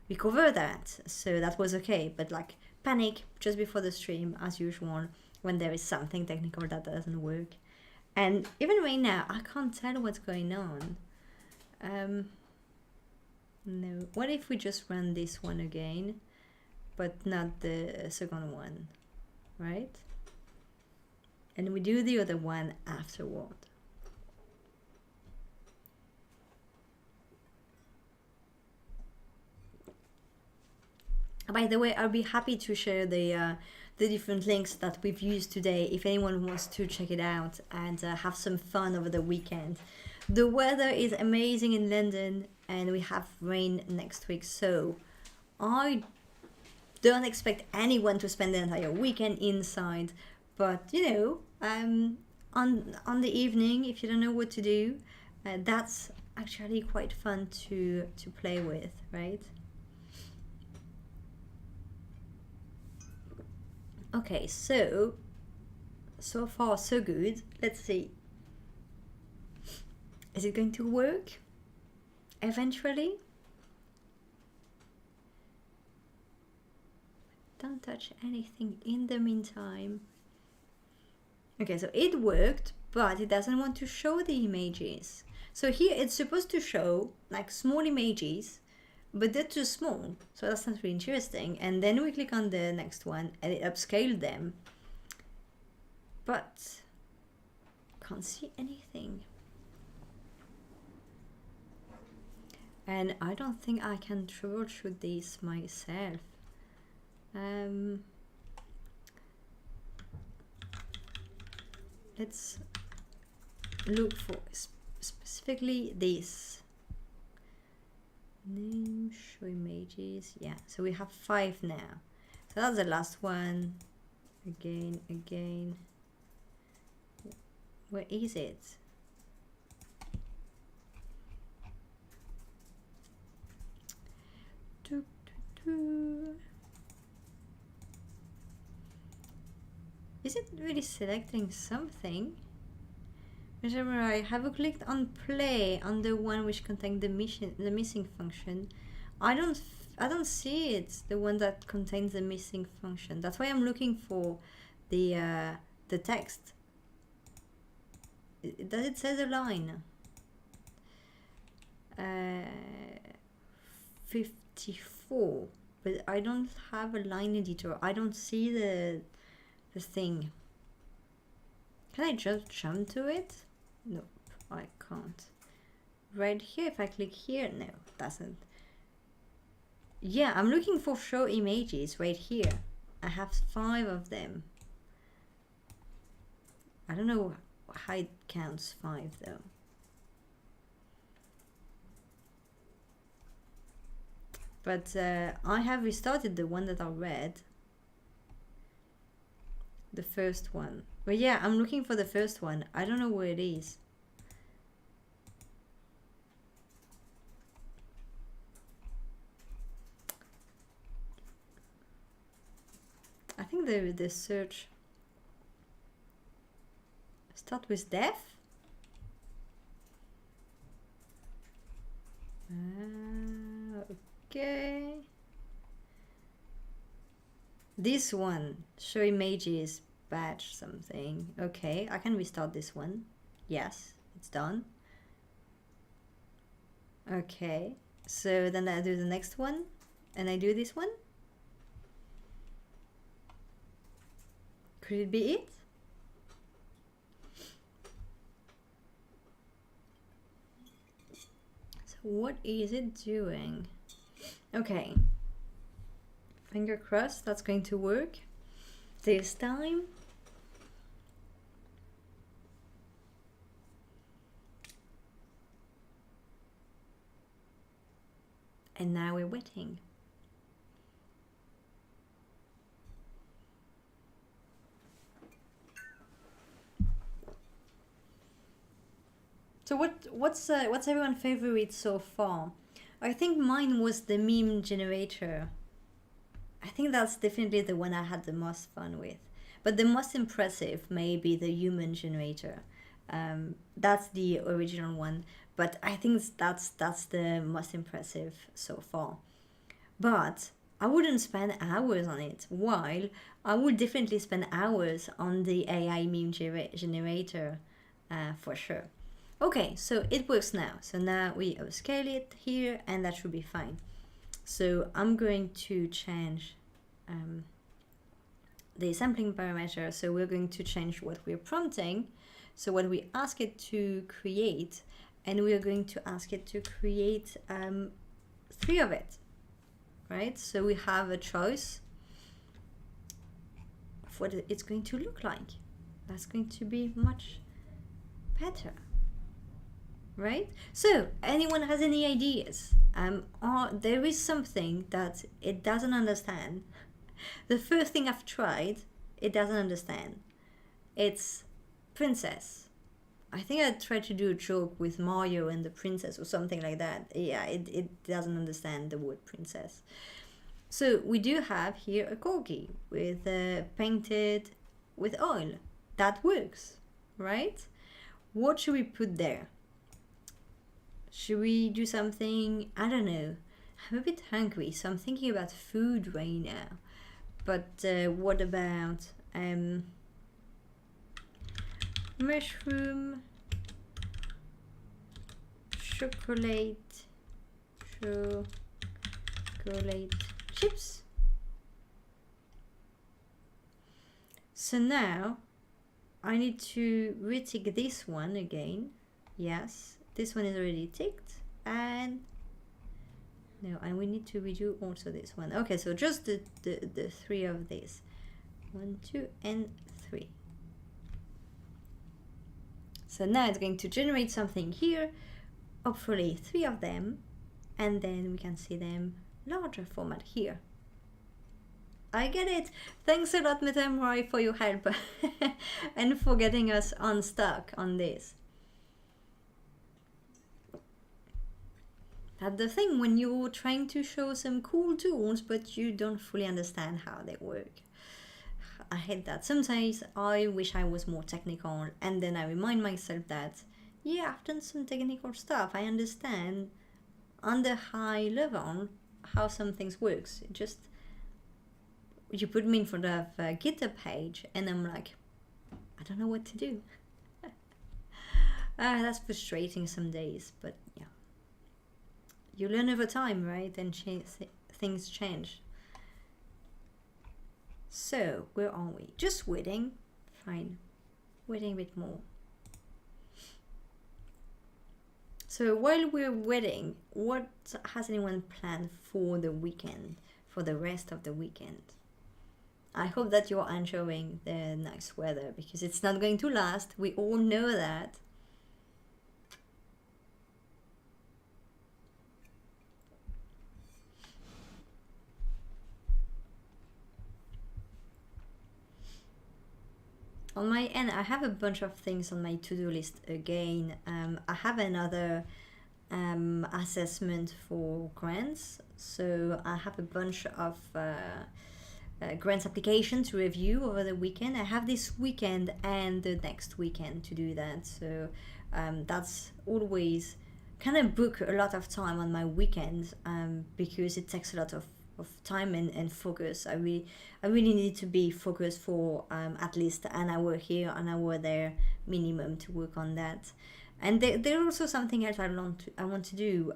recover that, so that was okay. But like, panic just before the stream, as usual, when there is something technical that doesn't work. And even right now, I can't tell what's going on. No. What if we just run this one again, but not the second one, right? And we do the other one afterward. By the way, I'll be happy to share the different links that we've used today if anyone wants to check it out and have some fun over the weekend. The weather is amazing in London and we have rain next week, so I don't expect anyone to spend the entire weekend inside, but you know, on the evening, if you don't know what to do, that's actually quite fun to play with, right? Okay, so far so good. Let's see. Is it going to work eventually? Don't touch anything in the meantime. Okay, so it worked, but it doesn't want to show the images. So here it's supposed to show like small images, but they're too small, so that's not really interesting. And then we click on the next one and it upscaled them, but can't see anything. And I don't think I can troubleshoot this myself. Let's look for specifically this. Name, show images. Yeah, so we have 5 now. So that's the last one. Again. Where is it? Is it really selecting something? Whenever I have clicked on play on the one which contains the missing function, I don't see it. The one that contains the missing function. That's why I'm looking for the text. Does it say the line? 54, but I don't have a line editor. I don't see the thing. Can I just jump to it? Nope, I can't. Right here, if I click here, no, it doesn't. Yeah, I'm looking for show images right here. I have 5 of them. I don't know how it counts 5 though. But I have restarted the one that I read. The first one. But yeah, I'm looking for the first one. I don't know where it is. I think the search start with def. Okay. This one, show images, batch something. Okay, I can restart this one. Yes, it's done. Okay, so then I do the next one and I do this one. Could it be it? So what is it doing? Okay. Finger crossed that's going to work this time. And now we're waiting. So what's everyone's favorite so far? I think mine was the meme generator. I think that's definitely the one I had the most fun with. But the most impressive may be the human generator. That's the original one, but I think that's the most impressive so far. But I wouldn't spend hours on it, while I would definitely spend hours on the AI meme generator for sure. Okay, so it works now. So now we upscale it here, and that should be fine. So I'm going to change the sampling parameter. So we're going to change what we're prompting, so what we ask it to create, and we are going to ask it to create 3 of it, right? So we have a choice of what it's going to look like. That's going to be much better, right? So anyone has any ideas? Or there is something that it doesn't understand. The first thing I've tried, it doesn't understand. It's princess. I think I tried to do a joke with Mario and the princess or something like that. Yeah, it doesn't understand the word princess. So we do have here a corgi with painted with oil. That works, right? What should we put there? Should we do something? I don't know. I'm a bit hungry, so I'm thinking about food right now. But what about mushroom, chocolate chips? So now I need to retick this one again. Yes, this one is already ticked, and no, and we need to redo also this one. Okay, so just the 3 of these. 1, 2, and 3. So now it's going to generate something here, hopefully 3 of them, and then we can see them larger format here. I get it. Thanks a lot, Metamurai, for your help and for getting us unstuck on this. That's the thing when you're trying to show some cool tools, but you don't fully understand how they work. I hate that. Sometimes I wish I was more technical, and then I remind myself that, yeah, I've done some technical stuff. I understand on the high level how some things works. Just you put me in front of a GitHub page, and I'm like, I don't know what to do. That's frustrating some days, but yeah. You learn over time, right? And things change. So, where are we? Just waiting. Fine. Waiting a bit more. So, while we're waiting, what has anyone planned for the weekend? For the rest of the weekend? I hope that you're enjoying the nice weather, because it's not going to last. We all know that. On my end, I have a bunch of things on my to-do list again. I have another assessment for grants. So I have a bunch of grants application to review over the weekend. I have this weekend and the next weekend to do that. So that's always kind of book a lot of time on my weekends because it takes a lot of time and focus. I really need to be focused for at least an hour here, an hour there minimum to work on that. And there's also something else I want to do.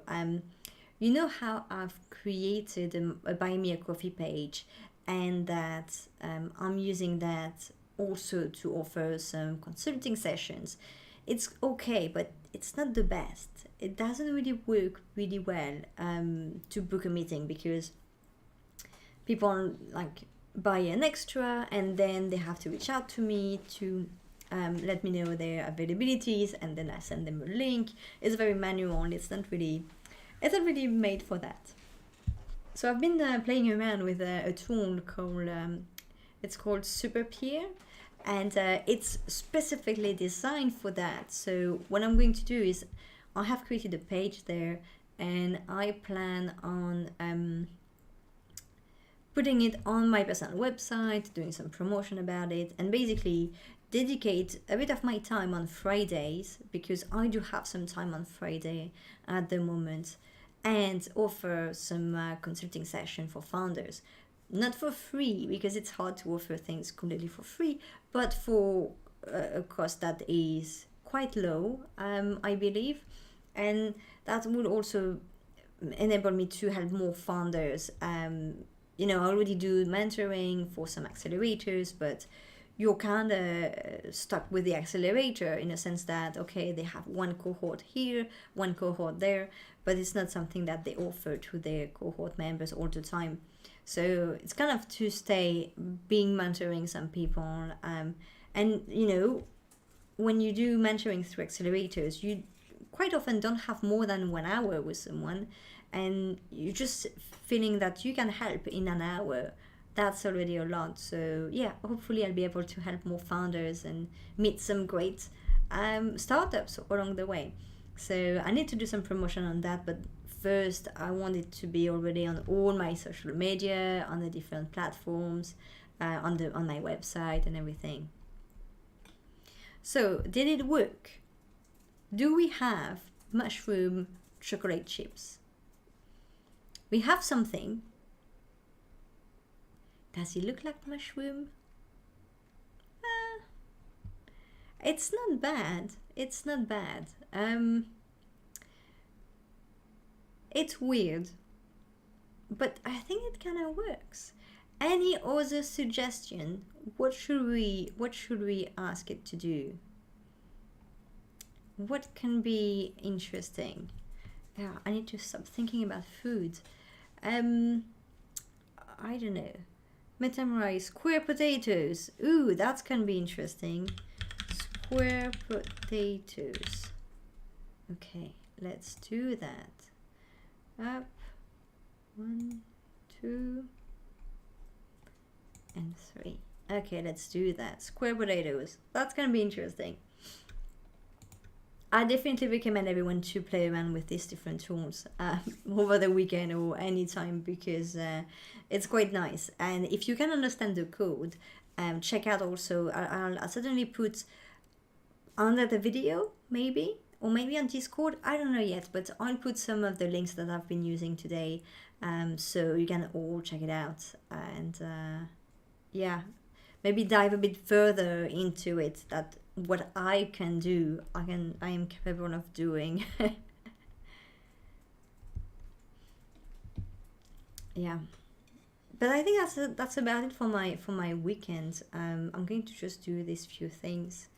You know how I've created a Buy Me a Coffee page, and that I'm using that also to offer some consulting sessions. It's okay, but it's not the best. It doesn't really work really well to book a meeting, because people like buy an extra and then they have to reach out to me to let me know their availabilities, and then I send them a link. It's very manual. It's not really made for that. So I've been playing around with a tool called it's called Superpeer, and it's specifically designed for that. So what I'm going to do is I have created a page there, and I plan on putting it on my personal website, doing some promotion about it, and basically dedicate a bit of my time on Fridays, because I do have some time on Friday at the moment, and offer some consulting session for founders. Not for free, because it's hard to offer things completely for free, but for a cost that is quite low, I believe. And that would also enable me to help more founders. I already do mentoring for some accelerators, but you're kind of stuck with the accelerator in a sense that, okay, they have one cohort here, one cohort there, but it's not something that they offer to their cohort members all the time. So it's kind of to stay being mentoring some people. And, when you do mentoring through accelerators, you quite often don't have more than 1 hour with someone, and you're just feeling that you can help in an hour. That's already a lot. So yeah, hopefully I'll be able to help more founders and meet some great startups along the way. So I need to do some promotion on that, but first I want it to be already on all my social media, on the different platforms, on my website and everything. So did it work? Do we have mushroom chocolate chips? We have something. Does it look like mushroom? It's not bad. It's not bad. It's weird, but I think it kind of works. Any other suggestion? What should we ask it to do? What can be interesting? Yeah, I need to stop thinking about food. I don't know. Metamorize square potatoes. Ooh, that can be interesting. Square potatoes. Okay, let's do that. Up, 1, 2, and 3. Okay, let's do that. Square potatoes. That's gonna be interesting. I definitely recommend everyone to play around with these different tools over the weekend or anytime, because it's quite nice. And if you can understand the code, check out also, I'll certainly put under the video, maybe, or maybe on Discord, I don't know yet, but I'll put some of the links that I've been using today, so you can all check it out. And yeah, maybe dive a bit further into it, that what I can do, I am capable of doing. Yeah, but I think that's about it for my weekend. I'm going to just do these few things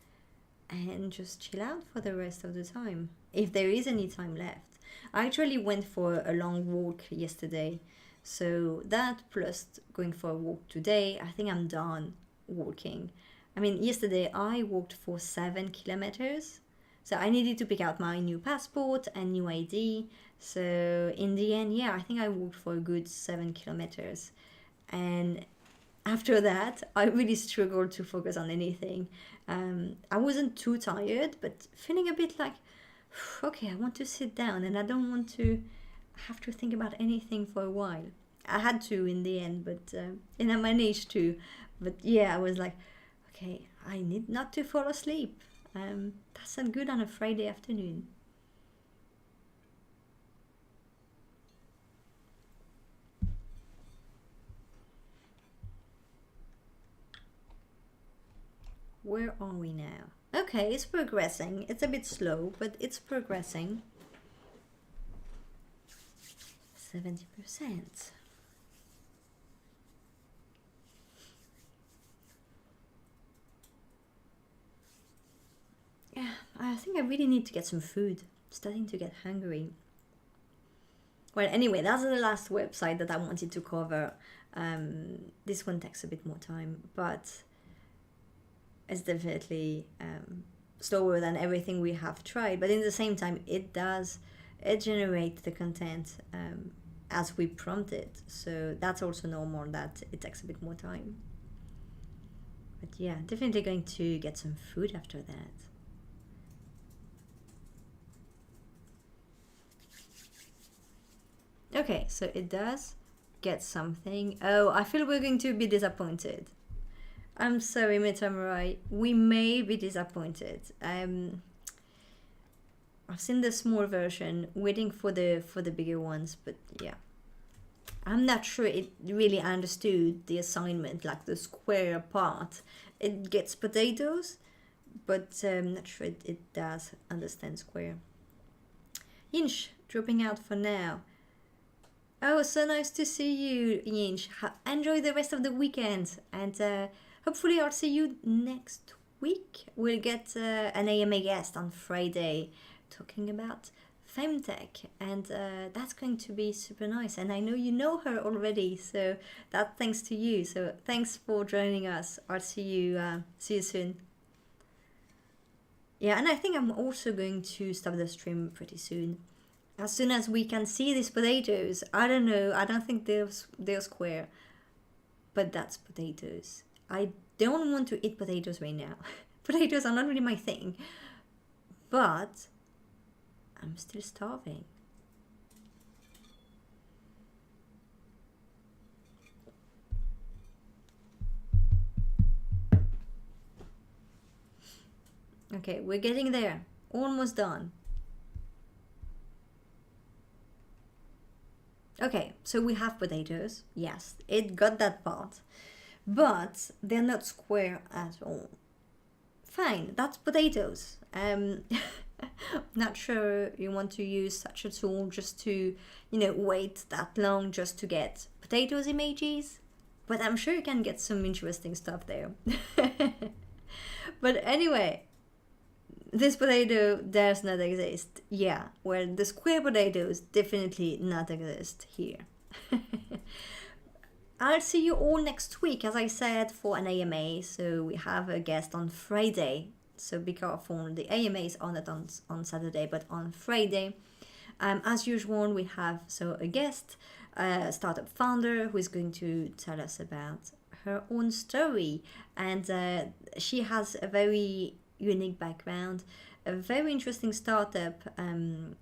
and just chill out for the rest of the time, if there is any time left. I actually went for a long walk yesterday, so that plus going for a walk today, I think I'm done walking. I mean, yesterday I walked for 7 kilometers, so I needed to pick out my new passport and new ID. So in the end, yeah, I think I walked for a good 7 kilometers. And after that, I really struggled to focus on anything. I wasn't too tired, but feeling a bit like, okay, I want to sit down and I don't want to have to think about anything for a while. I had to in the end, but and I managed to. But yeah, I was like, okay, I need not to fall asleep. That's not good on a Friday afternoon. Where are we now? Okay, it's progressing. It's a bit slow, but it's progressing. 70%. Yeah, I think I really need to get some food. I'm starting to get hungry. Well, anyway, that's the last website that I wanted to cover. This one takes a bit more time, but it's definitely slower than everything we have tried. But in the same time, it generates the content as we prompted. So that's also normal that it takes a bit more time. But yeah, definitely going to get some food after that. Okay, so it does get something. Oh, I feel we're going to be disappointed. I'm sorry, Metamurai. We may be disappointed. I've seen the small version, waiting for the bigger ones, but yeah. I'm not sure it really understood the assignment, like the square part. It gets potatoes, but I'm not sure it does understand square. Yinch, dropping out for now. Oh, so nice to see you, Yinch. Enjoy the rest of the weekend, and hopefully I'll see you next week. We'll get an AMA guest on Friday talking about femtech, and that's going to be super nice. And I know you know her already, so that thanks to you. So thanks for joining us. I'll see you soon. Yeah, and I think I'm also going to stop the stream pretty soon. As soon as we can see these potatoes, I don't know, I don't think they're square, but that's potatoes. I don't want to eat potatoes right now. Potatoes are not really my thing, but I'm still starving. Okay, we're getting there. Almost done. Okay, so we have potatoes. Yes, it got that part. But they're not square at all. Fine, that's potatoes. Not sure you want to use such a tool just to, wait that long just to get potatoes emojis. But I'm sure you can get some interesting stuff there. But anyway, this potato does not exist. Yeah, well, the square potatoes definitely not exist here. I'll see you all next week, as I said, for an AMA. So we have a guest on Friday. So be careful. The AMAs are not on Saturday, but on Friday. As usual, we have a guest, a startup founder, who is going to tell us about her own story. And she has a very unique background, a very interesting startup, and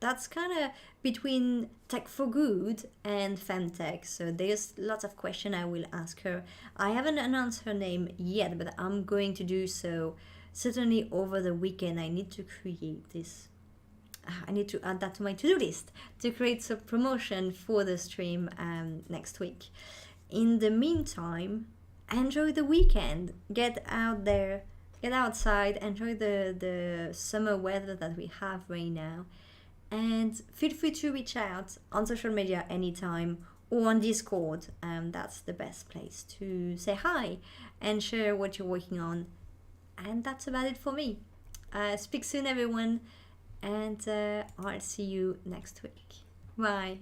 that's kind of between tech for good and femtech. So there's lots of questions I will ask her. I haven't announced her name yet, but I'm going to do so certainly over the weekend. I need to create this. I need to add that to my to-do list to create some promotion for the stream next week. In the meantime, enjoy the weekend. Get out there, get outside, enjoy the summer weather that we have right now. And feel free to reach out on social media anytime or on Discord. That's the best place to say hi and share what you're working on. And that's about it for me. Speak soon, everyone, and I'll see you next week. Bye.